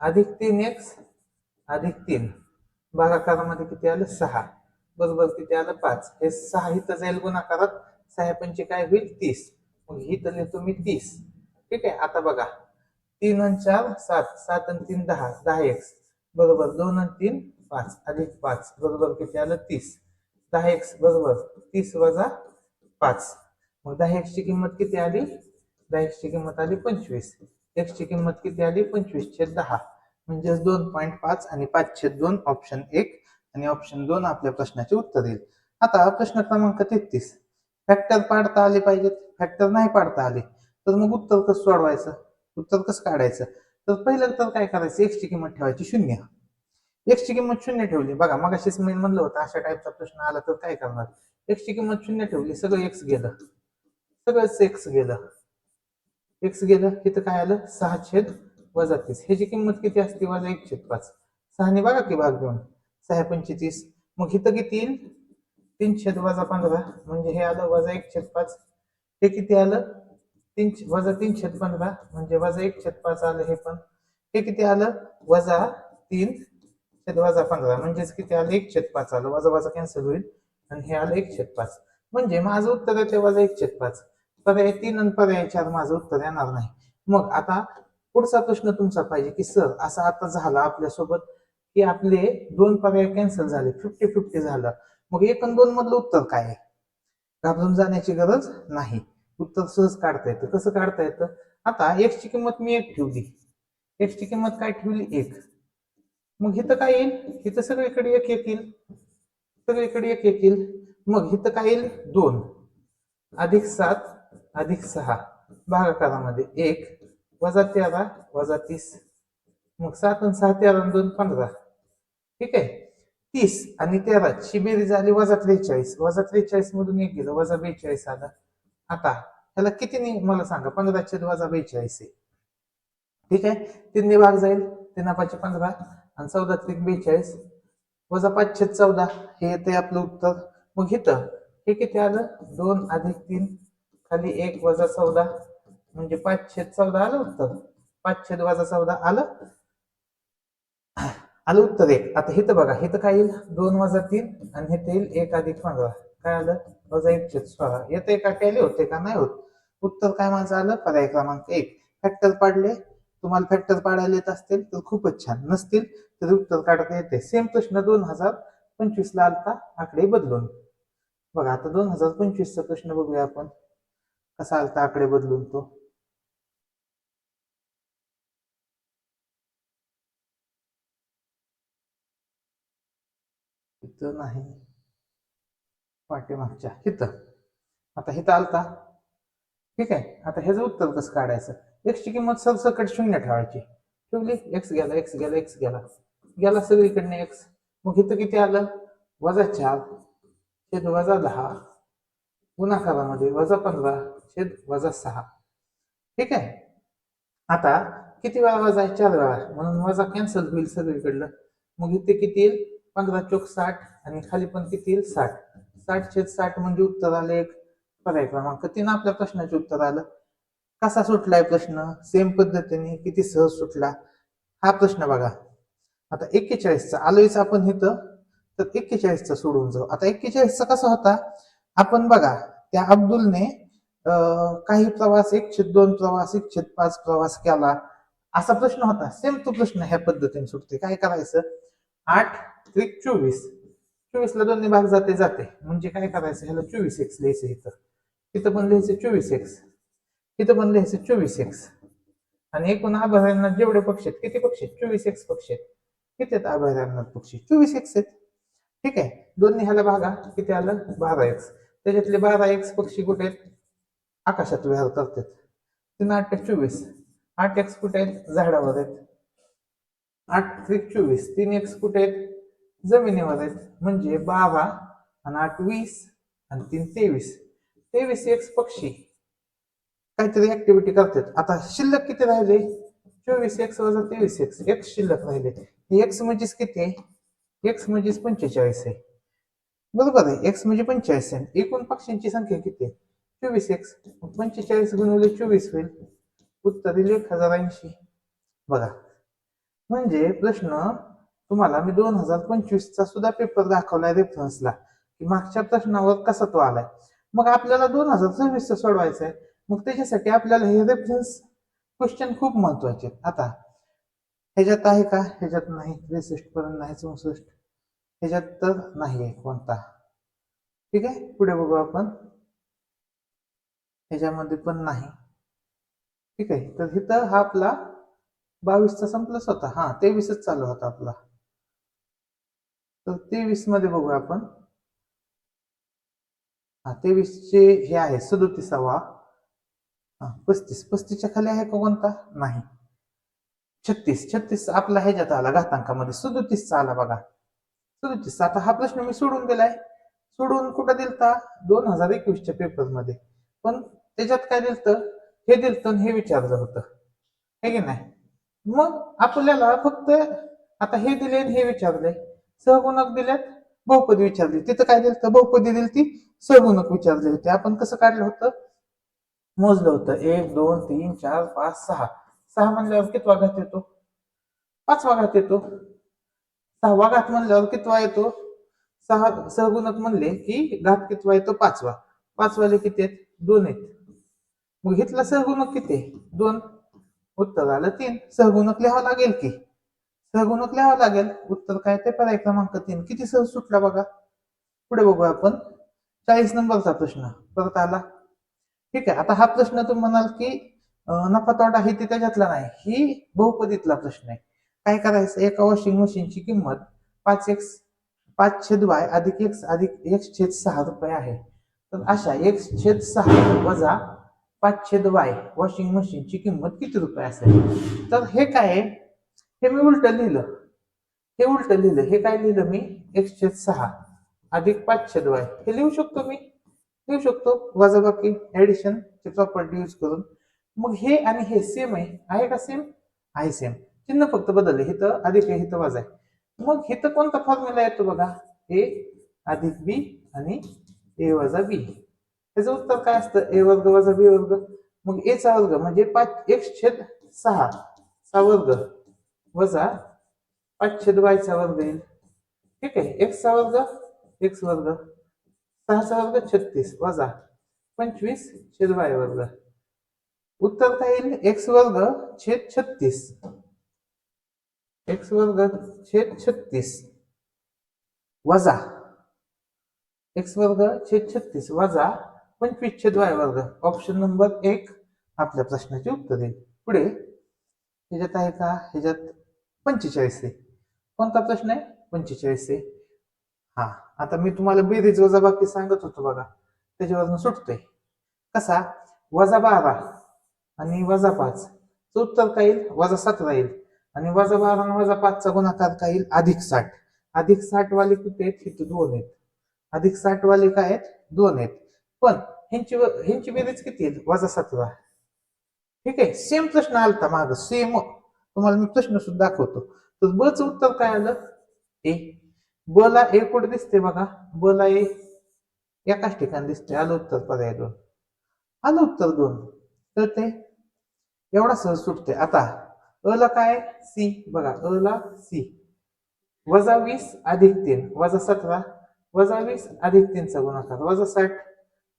Speaker 1: अधिक 3x अधिक 3. भागाकारामध्ये किती आलं? 6 बरोबर किती आलं? 5. हे 6 इथं जाईल गुणाकारात. 6 पंचे काय होईल? 30. मग इथं लिहितो मी 30. ठीक आहे. आता बघा, 3 आणि 4 7, 7 आणि 3 10, 10x बरोबर 2 आणि 3 5 अधिक 5 बरोबर किती आलं? 30. 10x बरोबर 30 वजा 5. मग 10x ची किंमत किती आली? 10x ची किंमत आली 25. x ची किंमत किती आली? 25/10. म्हणजेच 2.5 आणि 5/2. ऑप्शन 1 आणि ऑप्शन 2 आपल्या प्रश्नाचे उत्तर येईल. आता प्रश्न क्रमांक 33. फॅक्टर पाडता आले पाहिजेत. फॅक्टर नाही पाडता आले तर मग उत्तर कसं सोडवायचं? उत्तर कसं काढायचं? तर पहिलं तर काय करायचं? एक्स ची किंमत ठेवायची 0. एक्स ची किंमत 0 ठेवली. बघा, मगाशीच मी म्हणलं होतं अशा टाईपचा प्रश्न आला तर काय करणार? एक्स ची किंमत 0 ठेवली, सगळं एक्स गेलं, सगळंच एक्स गेलं. एक्स गेलं, इथं काय आलं? 6/-30. ह्याची किंमत किती असते? वजा 1/5. 6ने बघा की भाग देऊन, 6 पंचे 30. मग इथं किती येईल? 3 छेद वजा 15, म्हणजे हे आलं वजा 1/5. हे किती आलं? -3/15 म्हणजे -1/5 आलं हे पण. हे किती आलं -3/15 म्हणजेच किती आलं 1/5 आलं. वजा वजा कॅन्सल होईल आणि हे आलं 1/5. म्हणजे माझं उत्तर येते -1/5. पर्याय 3 आणि पर्याय 4 माझं उत्तर येणार नाही. मग आता पुढचा प्रश्न तुमचा पाहिजे की सर असं आता झालं आपल्यासोबत की आपले 2 पर्याय कॅन्सल झाले, 50-50 झालं. मग 1 आणि 2 मधलं उत्तर काय आहे? घाबरून जाण्याची गरज नाही. उत्तर सहज काढता येतं. कसं काढता येतं? आता x ची किंमत मी 1 ठेवली. x ची किंमत काय ठेवली? 1. मग इथं काय येईल? इथं सगळीकडे 1 येईल. सगळीकडे 1 येईल. मग इथं काय येईल? 2 अधिक 7 अधिक 6 भागाकारामध्ये 1 वजा 13 वजा 30. मग 7 आणि 6 13 आणि 2 15. ठीक आहे. 30 आणि 13 ची बेरीज झाली -43. -43 मधून 1 गेलं -42 आलं. आता ह्याला किती मला सांगा? 15/-42 आहे. ठीक आहे. 3 भाग जाईल 3×5=15 आणि 14×3=42 वजा 5/14 हे येते आपलं उत्तर. मग इथं हे किती आलं? 2 अधिक 3 खाली 1 वजा 14 म्हणजे 5/14 आलं उत्तर. 5/14 आलं आलं उत्तर 1. आता इथं बघा इथं काय येईल? 2 वजा 3 आणि इथं येईल 1 अधिक 15 काय आलं? वजा 1/16 येते का? टॅली होते का? नाही होत. उत्तर काय माझं आलं? पर्याय क्रमांक 1. फॅक्टर पाडले. तुम्हाला फॅक्टर पाडायला येत असतील तर खूपच छान, नसतील तर उत्तर काढता येते. सेम प्रश्न 2025 ला आलता आकडे बदलून. बघा आता 2025 चा प्रश्न बघूया आपण कसा आलता आकडे बदलून तो. इथं नाही पाठीमागच्या इथं. आता इथं आलता. ठीक आहे. आता ह्याचं उत्तर कसं काढायचं? x ची किंमत सरसकट 0 ठेवायची. ठेवली x गेला x गेला x गेला गेला सगळीकडने x. मग इथं किती आलं? -4 छेद -10 गुणाकारामध्ये -15 छेद -6. ठीक आहे. आता किती वेळा वजा आहे? 4 वेळा म्हणून वजा कॅन्सल होईल सगळीकडलं. मग इथे किती येईल? 15 चोक 60 आणि खाली पण किती येईल? 60. 60/60 म्हणजे उत्तर आलं 1. पर्याय क्रमांक 3 आपल्या प्रश्नाचे उत्तर आलं. कसा सुटलाय प्रश्न? सेम पद्धतीने किती सहज सुटला हा प्रश्न बघा. आता 41चा आलोयच आपण इथं तर 41चा सोडून जाऊ. आता 41चा कसा होता? आपण बघा त्या अब्दुलने काही प्रवास 1/2 प्रवास 1/5 प्रवास केला असा प्रश्न होता. सेम तो प्रश्न ह्या पद्धतीने सुटते. काय करायचं? 8 त्रिक 24. 24 ला 2 भाग जाते जाते म्हणजे काय करायचं? ह्याला 24x लिहायचं. इथं पण लिहायचं 24x. इथं पण लिहायचं 24x. आणि एकूण अभयारण्यात जेवढे पक्षी आहेत किती पक्षी आहेत? 24x पक्षी आहेत. किती आहेत अभयारण्यात पक्षी? 24x आहेत. ठीक आहे. 2 ह्याला भागा किती आलं? 12x. त्याच्यातले 12x पक्षी कुठे आहेत? आकाशात विहार करतात. 3×8=24. 8x कुठे आहेत? झाडावर आहेत. 8×3=24. 3x कुठे आहेत? जमिनीवर आहेत. म्हणजे 12 आणि 8=20 आणि 3=23. 23x पक्षी काहीतरी ऍक्टिव्हिटी करतात. आता शिल्लक किती राहिले? 24x वजा 23x. x शिल्लक राहिले. x म्हणजेच किती आहे? x म्हणजेच 45 आहे. बरोबर आहे. x म्हणजे 45 आहे. एकूण पक्ष्यांची संख्या किती आहे? 24x. 45 गुणिले 24 होईल. उत्तर येईल 1080. बघा म्हणजे प्रश्न तुम्हाला मी 2025 चा सुद्धा पेपर दाखवलाय रेफरन्सला की मागच्या प्रश्नावर कसा तो आलाय. मग आपल्याला 2026 चा सोडवायचा आहे. मग त्याच्यासाठी आपल्याला हे रेफरन्स क्वेश्चन खूप महत्वाचे आहेत. आता ह्याच्यात आहे का? ह्याच्यात नाही. 63 पर्यंत नाही. 64 ह्याच्यात तर नाही आहे कोणता. ठीक आहे. पुढे बघू आपण. ह्याच्यामध्ये पण नाही. ठीक आहे. तर इथं हा आपला 22चा संपलाच होता. 23च चालू होता आपला. तर 23 मध्ये बघू आपण. 23 चे हे आहे 37वा. 35च्या खाली आहे का कोणता? नाही. 36 आपला ह्याच्यात आला घातांकामध्ये. 37चा आला बघा. 37. आता हा प्रश्न मी सोडून दिलाय. सोडून कुठं दिलता? 2021च्या पेपर मध्ये. पण त्याच्यात काय दिलतं? हे दिलतं हे विचारलं होतं. हे की नाही? मग आपल्याला फक्त आता हे दिले हे विचारले. सहगुणक दिलेत, बहुपदी विचारली. तिथं काय दिलं? बहुपदी दिली ती सहगुणक विचारले होते. आपण कसं काढलं होतं? मोजलं होतं 1 2 3 4 5 6. 6 म्हणल्यावर कितवा घात येतो? 5वा घात येतो. 6वा घात म्हणल्यावर कितवा येतो? 6 सहगुणक म्हणले की घात कितवा येतो? 5वा. 5 वाले किती आहेत? 2 आहेत. मग इथला सहगुणक किती आहे? 2. उत्तर आलं 3. सहगुणक लिहावं लागेल की. सहगुणक लिहावं लागेल. उत्तर काय ते? पर्याय क्रमांक 3. किती सहज सुटला बघा. पुढे बघू आपण. 40 नंबरचा प्रश्न परत आला. ठीक आहे. आता हा प्रश्न तुम्ही म्हणाल की नफा तोटा हे ते त्याच्यातला नाही, ही बहुपदीतला प्रश्न आहे. काय करायचं? एका वॉशिंग मशीनची किंमत 5 अधिक एक्स अधिक x/6 आहे. तर अशा x/6 वजा 5/y वॉशिंग मशीनची किंमत किती रुपये असेल? तर हे काय आहे? हे मी उलट लिहिलं. हे काय लिहिलं मी? x/6 अधिक 5/y हे लिहू शकतो मी. लिहू शकतो वजाबाकी ऍडिशन ची प्रॉपर्टी यूज करून. मग हे आणि हे सेम आहे का? सेम आहे. सेम. चिन्ह फक्त बदलले. इथं अधिक आहे, इथं वजा आहे. मग इथं कोणता फॉर्म्युला येतो बघा? ए अधिक बी आणि ए वजा बी. त्याचं उत्तर काय असतं? ए वर्ग वजा बी वर्ग. मग ए चा वर्ग म्हणजे 5x/6 चा वर्ग वजा 5/y चा वर्ग येईल. ठीक आहे. एक्स चा वर्ग एक्स वर्ग, 6 चा वर्ग 36 वजा 25/y वर्ग. उत्तर काय येईल? एक्स वर्ग छेद 36. एक्स वर्ग छेद 36 वजा एक्स वर्ग छेद 36 वजा 25/y वर्ग. ऑप्शन नंबर 1 आपल्या प्रश्नाचे उत्तर येईल. पुढे ह्याच्यात आहे का? ह्याच्यात 45 आहे. कोणता प्रश्न आहे? 45 आहे. हा, आता मी तुम्हाला बेरीज वजाबाकी सांगत होतो बघा, त्याच्यावरनं सुटतोय. कसा? -12 आणि -5 उत्तर काय येईल? -17 येईल. आणि -12 आणि -5 चा गुणाकार काय येईल? +60. +60 वाले किती आहेत? इथे 2 आहेत. +60 वाले काय आहेत? 2 आहेत. पण ह्यांची बेरीज किती येईल? -17. ठीक आहे. सेम प्रश्न आलता माग, सेम. तुम्हाला मी प्रश्न सुद्धा दाखवतो. तर ब चं उत्तर काय आलं? ए. ब ला ए कुठे दिसते बघा? ब ला ए एकाच ठिकाणी दिसते. आलं उत्तर पर्याय 2. आलं उत्तर 2. तर ते एवढा सहज सुटते. आता अ ला काय? सी बघा. अ ला सी -20 अधिक 3 -17 -20 अधिक 3 चा गुणाकार -60.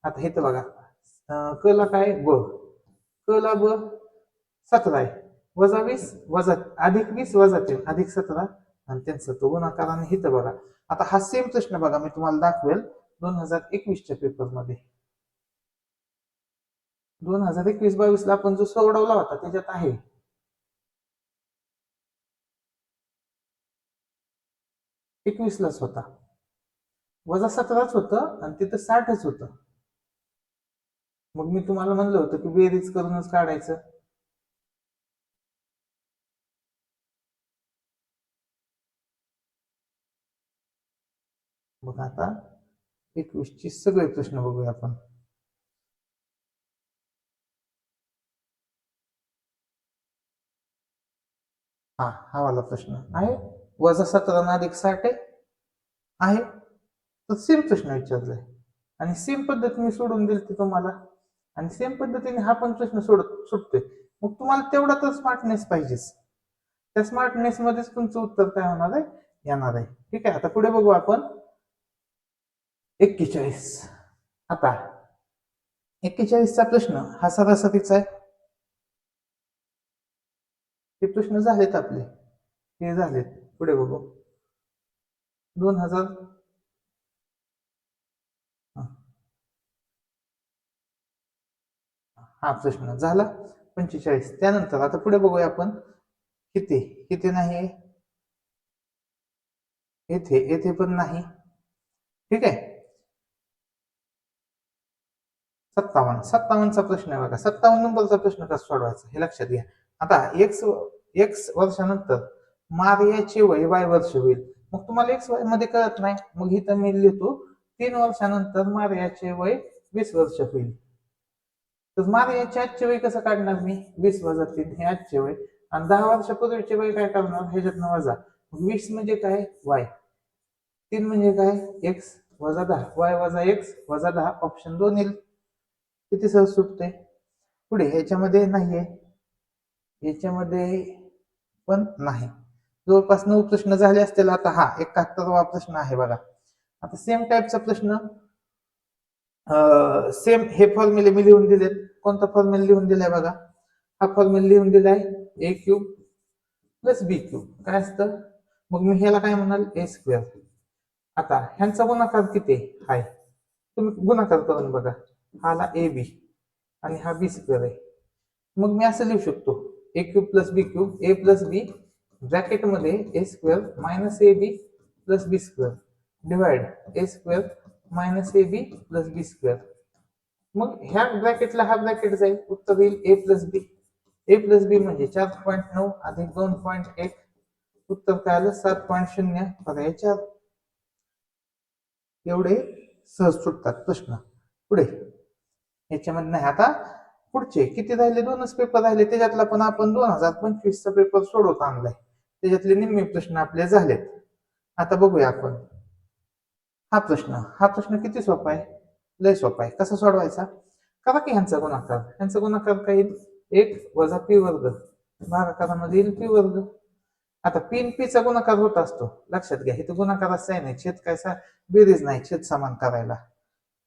Speaker 1: आता हे तर बघा. क ला काय? ब. क ला ब 17 आहे. -20 वजा अधिक 20 वजा 3 अधिक 17 आणि त्यांचा तो गुणाकार. आणि हे तर बघा. आता हा सेम प्रश्न बघा मी तुम्हाला दाखवेल 2021 च्या पेपर मध्ये. 2021-22 ला आपण जो सोडवला होता त्याच्यात आहे. -21 होता. -17च होतं आणि तिथं 60च होतं. मग मी तुम्हाला म्हणलं होतं की बेरीज करूनच काढायचं. मग आता 21 चे सगळे प्रश्न बघूया आपण. हा वाला प्रश्न आहे. -17 आणि अधिक 60 आहे. तर सेम प्रश्न विचारलाय आणि सेम पद्धतीने सोडून दिली ती तुम्हाला. आणि सेम पद्धतीने हा पण प्रश्न सुटतोय. मग तुम्हाला तेवढा तर स्मार्टनेस पाहिजेच. त्या स्मार्टनेस मध्येच तुमचं उत्तर काय होणार आहे? येणार आहे. ठीक आहे. आता पुढे बघू आपण. 41. आता 41 चा प्रश्न हा सरासरीचा आहे. हे प्रश्न झालेत आपले. हे झालेत. पुढे बघू. 2000 हा प्रश्न झाला 45. त्यानंतर आता पुढे बघूया आपण. किती किती नाही, येथे पण नाही. ठीक आहे. 57 चा प्रश्न आहे बघा. 57 नंबरचा प्रश्न कसा सोडवायचा हे लक्षात घ्या. आता एक्स वर्षानंतर मारियाचे वय y वर्ष होईल. मग तुम्हाला एक्स वय मध्ये कळत नाही. मग इथं मी लिहितो 3 वर्षानंतर मारियाचे वय 20 वर्ष होईल. तर मारियाचे आजचे वय कसं काढणार मी? 20 वजा 3 हे आजचे वय. आणि 10 वर्षापूर्वीचे वय काय करणार? ह्याच्यातनं वजा. 20 म्हणजे काय? y. 3 म्हणजे काय? x वजा 10. y वजा x वजा 10 ऑप्शन 2 येईल. किती सहज सुटते? पुढे ह्याच्यामध्ये नाहीये, याच्यामध्ये पण नाही. जवळपास 9 प्रश्न झाले असतील. आता हा 71वा प्रश्न आहे बघा. आता सेम टाईपचा प्रश्न, सेम हे फॉर्म्युले मी लिहून दिलेत. कोणता फॉर्म्युला लिहून दिलाय बघा, हा फॉर्म्युला लिहून दिलाय ए क्यूब प्लस बी क्यूब. काय असतं, मग मी ह्याला काय म्हणाल, ए स्क्वेअर. आता ह्यांचा गुणाकार किती आहे, तुम्ही गुणाकार करून बघा. हाला ए बी आणि हा बी स्क्वेअर आहे. मग मी असं लिहू शकतो, A cube plus B cube, A plus B ब्रॅकेटमध्ये A square minus A B plus B square divide A square minus A B plus B square. मग ह्या ब्रॅकेटला हा ब्रॅकेट जाईल, उत्तर येईल ए प्लस बी. ए प्लस बी म्हणजे 4.9 अधिक 2.1, उत्तर काय आलं 7.0 पर्याय 4. एवढे सहज सुटतात प्रश्न. पुढे याच्यामध्ये नाही. आता पुढचे किती राहिले, 2च पेपर राहिले. त्याच्यातला पण आपण 2025 चा पेपर सोडवत आणलाय, त्याच्यातले निम्मे प्रश्न आपले झालेत. आता बघूया आपण हा प्रश्न किती सोपा आहे, लय सोपा आहे. कसा सोडवायचा, करा की ह्यांचा गुणाकार काय येईल, 1 वजा पी वर्ग भागाकारामध्ये येईल पी वर्ग. आता पी आणि पी चा गुणाकार होत असतो, लक्षात घ्या. इथं गुणाकाराचा आहे नाही, छेद काय बेरीज नाही, छेद समान करायला.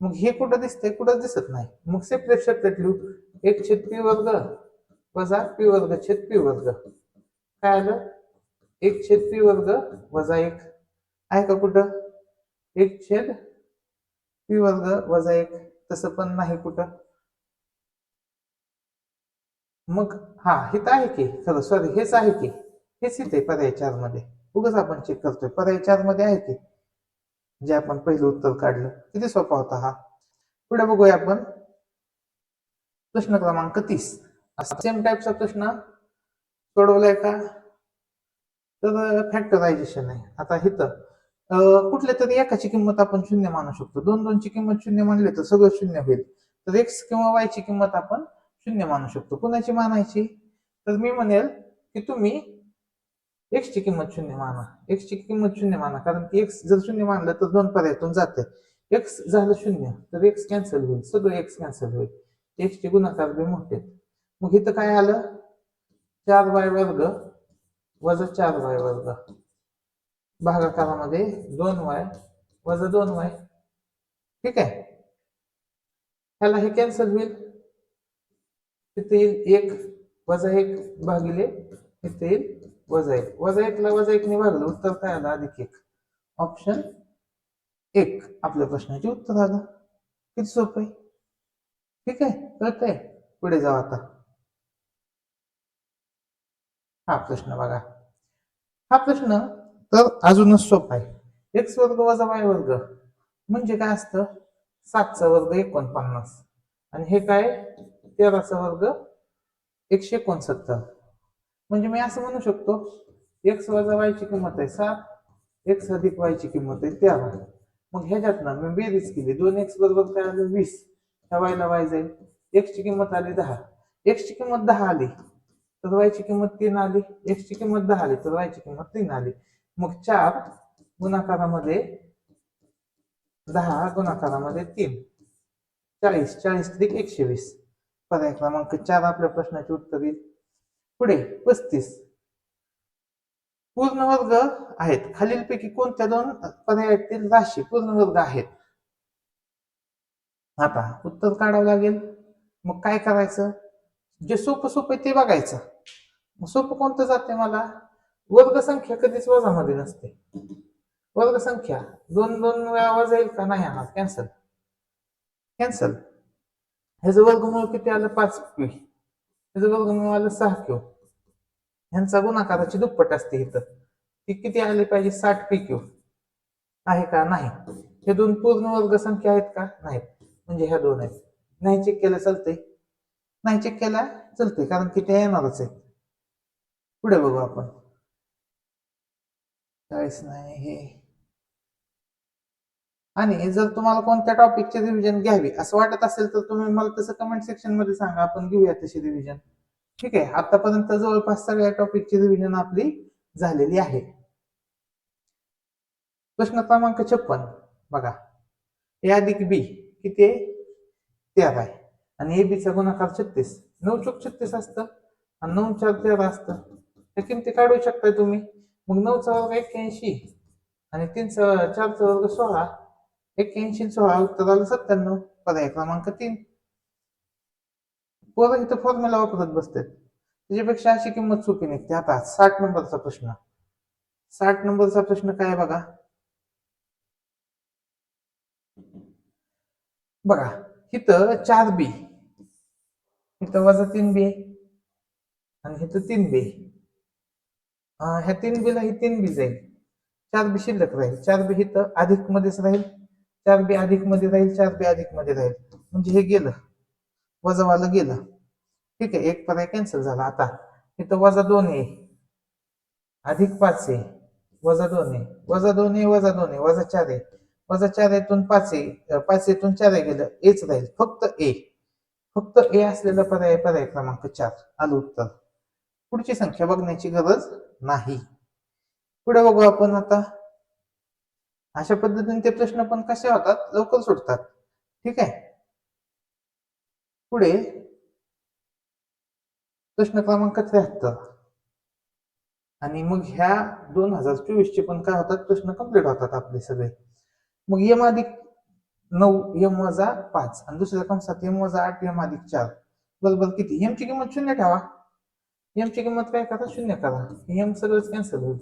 Speaker 1: मग हे कुठं दिसतंय, कुठं दिसत नाही. मग सेपरेट लिहू, 1 छेद पी वर्ग वजा पी वर्ग छेद पी वर्ग. काय आलं, 1 छेद पी वर्ग वजा 1 आहे का कुठं, 1 छेद पी वर्ग वजा 1, तसं पण नाही कुठं. मग हा हित आहे की, खरं सॉरी हेच आहे की, हेच इथे पर्याय 4 मध्ये. उगाच आपण चेक करतोय, पर्याय 4 मध्ये आहे की, जे आपण पहिलं उत्तर काढलं. किती सोपा होता हा. पुढे बघूया आपण प्रश्न क्रमांक 30. सेम टाईपचा प्रश्न सोडवलाय का, तर फॅक्टरायझेशन आहे. आता इथं कुठल्या तरी एकाची किंमत आपण शून्य मानू शकतो. 2 ची किंमत शून्य मानले तर सगळं शून्य होईल. तर एक्स किंवा वाय ची किंमत आपण शून्य मानू शकतो. कुणाची मानायची, तर मी म्हणेल की तुम्ही एक्स ची किंमत शून्य माना. कारण की एक्स जर शून्य मानलं तर 2 पर्यायातून जाते. एक्स झालं शून्य तर एक्स कॅन्सल होईल, सगळं एक्स कॅन्सल होईल. एक्स चे गुणाकार बी मोठे. मग इथं काय आलं, 4y वर्ग वजा 4y वर्ग भागाकारामध्ये 2y वजा 2y. ठीक आहे, ह्याला हे कॅन्सल होईल. तिथे येईल 1 वजा 1 भागिले, तिथे येईल वजा 1. वजा 1 ला वजा 1 ने भागलं, उत्तर काय आलं, अधिक 1. ऑप्शन 1 आपल्या प्रश्नाचे उत्तर आलं. किती सोपं आहे. ठीक आहे, कळतंय. पुढे जाऊ आता. हा प्रश्न बघा, हा प्रश्न तर अजूनच सोपा आहे. एक्स वर्ग वजा वाय वर्ग म्हणजे काय असतं, 7चा वर्ग 49 आणि हे काय 13चा वर्ग 169. म्हणजे मी असं म्हणू शकतो, एक्स वजा वाय ची किंमत आहे 7, एक्स अधिक वाय ची किंमत आहे 13. मग ह्याच्यातनं मी बेरीज केली, 2x बरोबर काय आलं 20. ह्या वायला वाय जाईल, एक्स ची किंमत आली 10, एक्स ची किंमत 10 आली तर वाय ची किंमत 3 आली, एक्स ची किंमत 10 आली तर वाय ची किंमत 3 आली. मग 4 गुणाकारामध्ये 10 गुणाकारामध्ये 3, 40, 40 अधिक 120. पर्याय क्रमांक 4 आपल्या प्रश्नाचे उत्तर येईल. पुढे 35. पूर्ण वर्ग आहेत, खालीलपैकी कोणत्या 2 पर्यायातील राशी पूर्ण वर्ग आहेत. आता उत्तर काढावं लागेल. मग काय करायचं, जे सोपं आहे ते बघायचं. सोपं कोणतं जाते मला, वर्ग संख्या कधीच वजामध्ये नसते. वर्ग संख्या 2 वेळा वजा येईल का, नाही येणार, कॅन्सल. ह्याचं वर्गमूळ किती आलं, 5p. ह्याचं वर्गमूळ आलं 6q. ह्यांचा गुणाकाराची दुप्पट असते इथं, ती किती आली पाहिजे, 60pq. आहे का, नाही. हे 2 पूर्ण वर्ग संख्या आहेत का, नाहीत. म्हणजे ह्या 2 आहेत. नाही चेक केलं चालतंय, नाही चेक केला चालतंय, कारण की ते येणारच आहे. पुढे बघू आपण. 40 नाही हे. आणि जर तुम्हाला कोणत्या टॉपिकचे रिव्हिजन घ्यावी असं वाटत असेल तर तुम्ही मला तसं कमेंट सेक्शन मध्ये सांगा, आपण घेऊया तशी रिव्हिजन. ठीक आहे, आतापर्यंत जवळपास सगळ्या टॉपिकची रिव्हिजन आपली झालेली आहे. प्रश्न क्रमांक 56 बघा, ए अधिक बी किती आहे, 13 आहे आणि ए बी चा गुणाकार 36. 9 चोक 36 असतं आणि 9 4 13 असतं. त्या किमती काढू शकताय तुम्ही. मग 9चा वर्ग 81 आणि 4चा वर्ग 16. 81 16 उत्तर आलं 97. पर्याय क्रमांक 3. पोरं इथं फॉर्म्युला वापरत बसतात. त्याच्यापेक्षा अशी किंमत सोपी निघते. आता 60 नंबरचा प्रश्न. 60 नंबरचा प्रश्न काय आहे बघा. बघा इथं 4b, इथं वजा 3b आणि इथं 3b. ह्या 3b ला ही 3b जाईल, 4b शिल्लक राहील. 4b इथं अधिक मध्येच राहील, 4b अधिक मध्ये राहील, 4b अधिक मध्ये राहील. म्हणजे हे गेलं, वजावालं गेलं. ठीक आहे, एक पर्याय कॅन्सल झाला. आता इथं वजा 2a अधिक 5a वजा 2a वजा 2a वजा 2a वजा 4a वजा 4 तून 5a 5 तून 4 गेलं, एच राहील. फक्त ए असलेला पर्याय पर्याय क्रमांक 4 आलं उत्तर. पुढची संख्या बघण्याची गरज नाही. पुढे बघू आपण आता. अशा पद्धतीने ते प्रश्न पण कसे होतात, लवकर सुटतात. ठीक आहे. पुढे प्रश्न क्रमांक 73. आणि मग ह्या 2024 चे पण काय होतात, प्रश्न कंप्लीट होतात आपले सगळे. मग यम अधिक 9 यम वजा 5 आणि दुसऱ्या कंसात यम वजा 8 यम अधिक 4 बरोबर किती. यमची किंमत 0 ठेवा. यमची किंमत काय करा, 0 करा. यम सगळंच कॅन्सल होईल.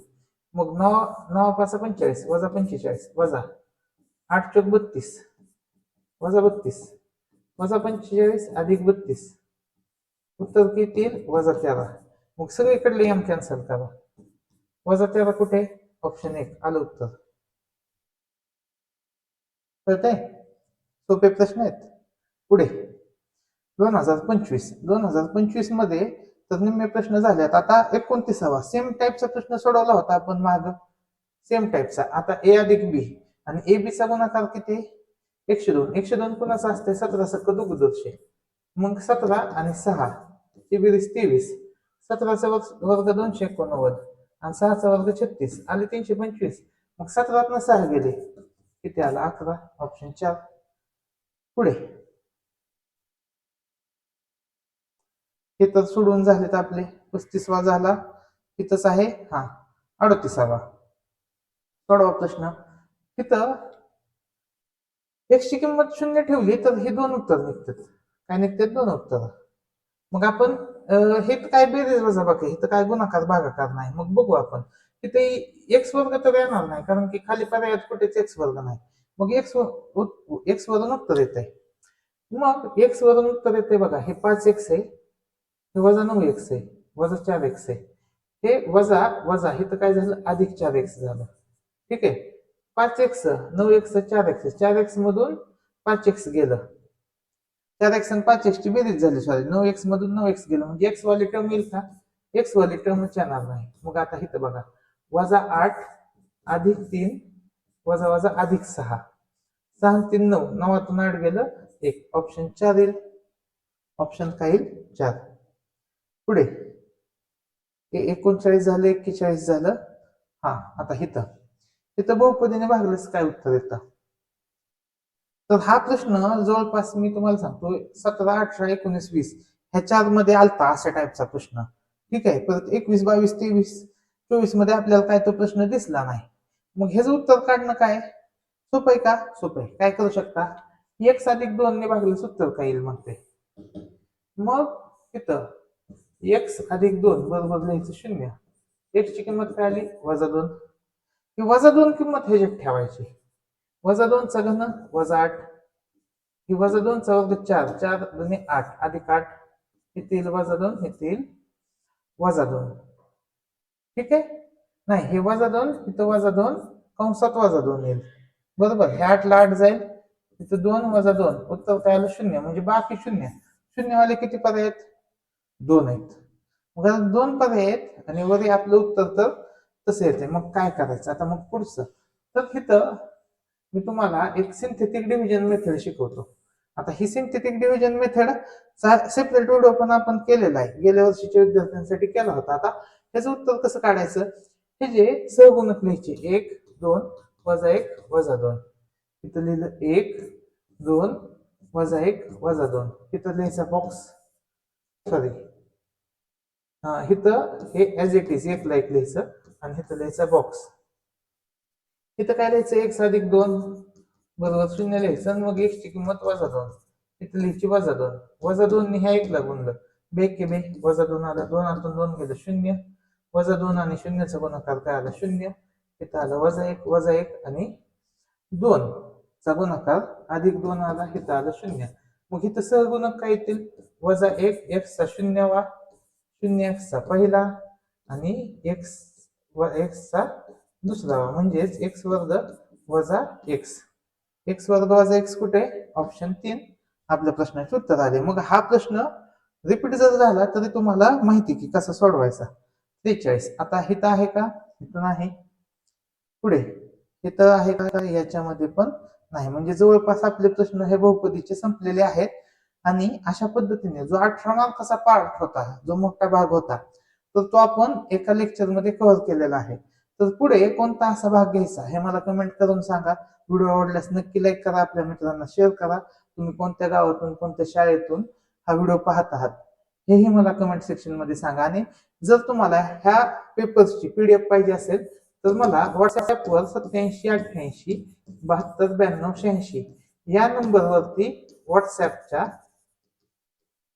Speaker 1: मग 9 5 45 वजा 45 वजा 8 चौक 32 वजा 32 वजा 45 अधिक 32 उत्तर किती येईल, वजा 13. मग सगळीकडले यम कॅन्सल करा. वजा 13 कुठे, ऑप्शन 1 आलं उत्तर. कळतंय, सोपे प्रश्न आहेत. पुढे 2025 मध्ये तर निम्मे प्रश्न झालेत. आता 29वा सेम टाईपचा प्रश्न सोडवला होता आपण माग, सेम टाईपचा. आता ए अधिक बी आणि ए बी चा गुणाकार किती, 102. 102 कुणाचा असते, 17 सक्क दुगुदोषे. मग 17 आणि 6 ची बेरीज 23. 17चा वर्ग 289 आणि 6चा वर्ग 36 आले 325. मग 17 6 गेले, किती आला, 11. ऑप्शन 4. पुढे हे तर सोडून झालेत आपले. 35वा झाला, इथंच आहे. 38वा सोडवा प्रश्न. इथं x ची किंमत 0 ठेवली तर हे 2 उत्तर निघतात. काय निघतात, 2 उत्तर. मग आपण हे काय बेरीज वजाबाकी, इथं काय गुणाकार भागाकार नाही. मग बघू आपण इथे एक्स वर्ग तर येणार नाही, कारण की खाली पर्यायात कुठेच एक्स वर्ग नाही. मग एक्स वरून उत्तर येत आहे. मग एक्स वरून उत्तर येते बघा. हे 5x आहे, हे वजा 9x आहे, वजा 4x आहे. हे वजा वजा हे तर काय झालं, अधिक 4x झालं. ठीक आहे. 5x 9x 4x 4x मधून 5x गेलं, 4x आणि 5x ची बेरीज झाली. सॉरी, 9x मधून 9x गेलं, म्हणजे x वाली टर्म येईल का, x वाली टर्मच येणार नाही. मग आता इथं बघा, वजा 8 अधिक 3 वजा वजा अधिक 6 6 3 9 9तून 8 गेलं 1. ऑप्शन 4 येईल. ऑप्शन काय येईल, 4. पुढे 39 झालं, 41 झालं. आता इथं बहुपदीने भागल्यास काय उत्तर येतं. तर हा प्रश्न जवळपास मी तुम्हाला सांगतो 17 18 19 20 ह्या 4 मध्ये आलता अशा टाईपचा प्रश्न. ठीक आहे. परत 21 22 23 24 मध्ये आपल्याला काय तो प्रश्न दिसला नाही. मग ह्याचं उत्तर काढणं काय सोपं आहे का, सोपं आहे. काय करू शकता, x अधिक 2 ने भागल्यास उत्तर काय येईल म्हणते. मग इथं x अधिक 2 बरोबर लिहायचं 0. x ची किंमत काय आली, वजा 2. ही वजा 2 किंमत ह्याच्यात ठेवायची. वजा 2 चा घन वजा 8, ही वजा 2 चा वर्ग 4 4 2 8 अधिक 8 येतील वजा 2 येतील वजा 2. ठीक आहे. नाही, हे वजा 2 इथं वजा 2 कंसात वजा 2 येईल बरोबर. हे 8 ला 8 जाईल, इथं 2 वजा 2 उत्तर काय आलं, 0. म्हणजे बाकी 0 वाले किती पर्याय आहेत, 2 आहेत. मग 2 पर्याय आहेत आणि वरी आपलं उत्तर तर तसं येते. मग काय करायचं आता, मग पुढचं. तर इथं मी तुम्हाला एक सिंथेटिक डिव्हिजन मेथड शिकवतो. आता ही synthetic division method separate video पण आपण केलेला आहे, गेल्या वर्षीच्या विद्यार्थ्यांसाठी केला होता. आता त्याचं उत्तर कसं काढायचं, हे जे सहगुणक लिहायचे 1 2 वजा 1 वजा 2. इथं लिहिलं 1 2 वजा 1 वजा 2. इथं लिहायचा बॉक्स सॉरी, इथं हे ऍज इट इज एक लाईक लिहायचं आणि इथं लिहायचं बॉक्स. इथं काय लिहायचं, एक्स अधिक 2 बरोबर 0 लिहायचं आणि मग एक्स ची किंमत -2. इथं लिहायची -2. -2 ने ह्या 1 ला गुणलं, बे के बे -2 आलं, 2 आतून 2 गेलं 0. -2 आणि 0चा गुणाकार काय आला 0. इथं आलं -1 आणि 2 चा गुणाकार अधिक 2 आला, इथं आलं 0. मग इथं सहगुणक काय येतील, -1 x चा 0वा, 0 x चा पहिला आणि x चा दुसरा, म्हणजेच x वर्ग वजा x. x वर्ग वजा x कुठे, ऑप्शन 3 आपल्या प्रश्नाचे उत्तर आले. मग हा प्रश्न रिपीट जर झाला तरी तुम्हाला माहिती की कसा सोडवायचा. 43. आता इथं आहे का, इथं नाही. पुढे इथं आहे का, याच्यामध्ये पण नाही. म्हणजे जवळपास आपले प्रश्न हे बहुपदीचे संपलेले आहेत. आणि अशा पद्धतीने जो 18 मार्काचा पार्ट होता, जो मोठा भाग होता, तर तो आपण एका लेक्चर मध्ये कव्हर केलेला आहे. तर पुढे कोणता असा भाग घ्यायचा हे मला कमेंट करून सांगा. व्हिडिओ आवडल्यास नक्की लाईक करा, आपल्या मित्रांना शेअर करा. तुम्ही कोणत्या गावातून, कोणत्या शाळेतून हा व्हिडिओ पाहत आहात हेही मला कमेंट सेक्शन मध्ये सांगा. आणि जर तुम्हाला ह्या पेपर्सची PDF पाहिजे असेल तर मला व्हॉट्सअपवर 8788 72 92 86 या नंबरवरती व्हॉट्सअपच्या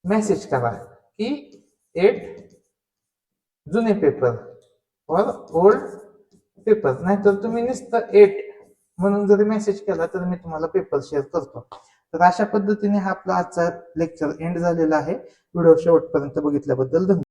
Speaker 1: मेसेज करा की 8 जुने पेपर और ओल्ड पेपर, नाहीतर तुम्ही नुसतं 8 म्हणून जरी मेसेज केला तर मी तुम्हाला पेपर शेअर करतो. तर अशा पद्धतीने हा आपला आजचा लेक्चर एंड झालेला आहे. व्हिडिओ शेवटपर्यंत बघितल्याबद्दल धन्यवाद.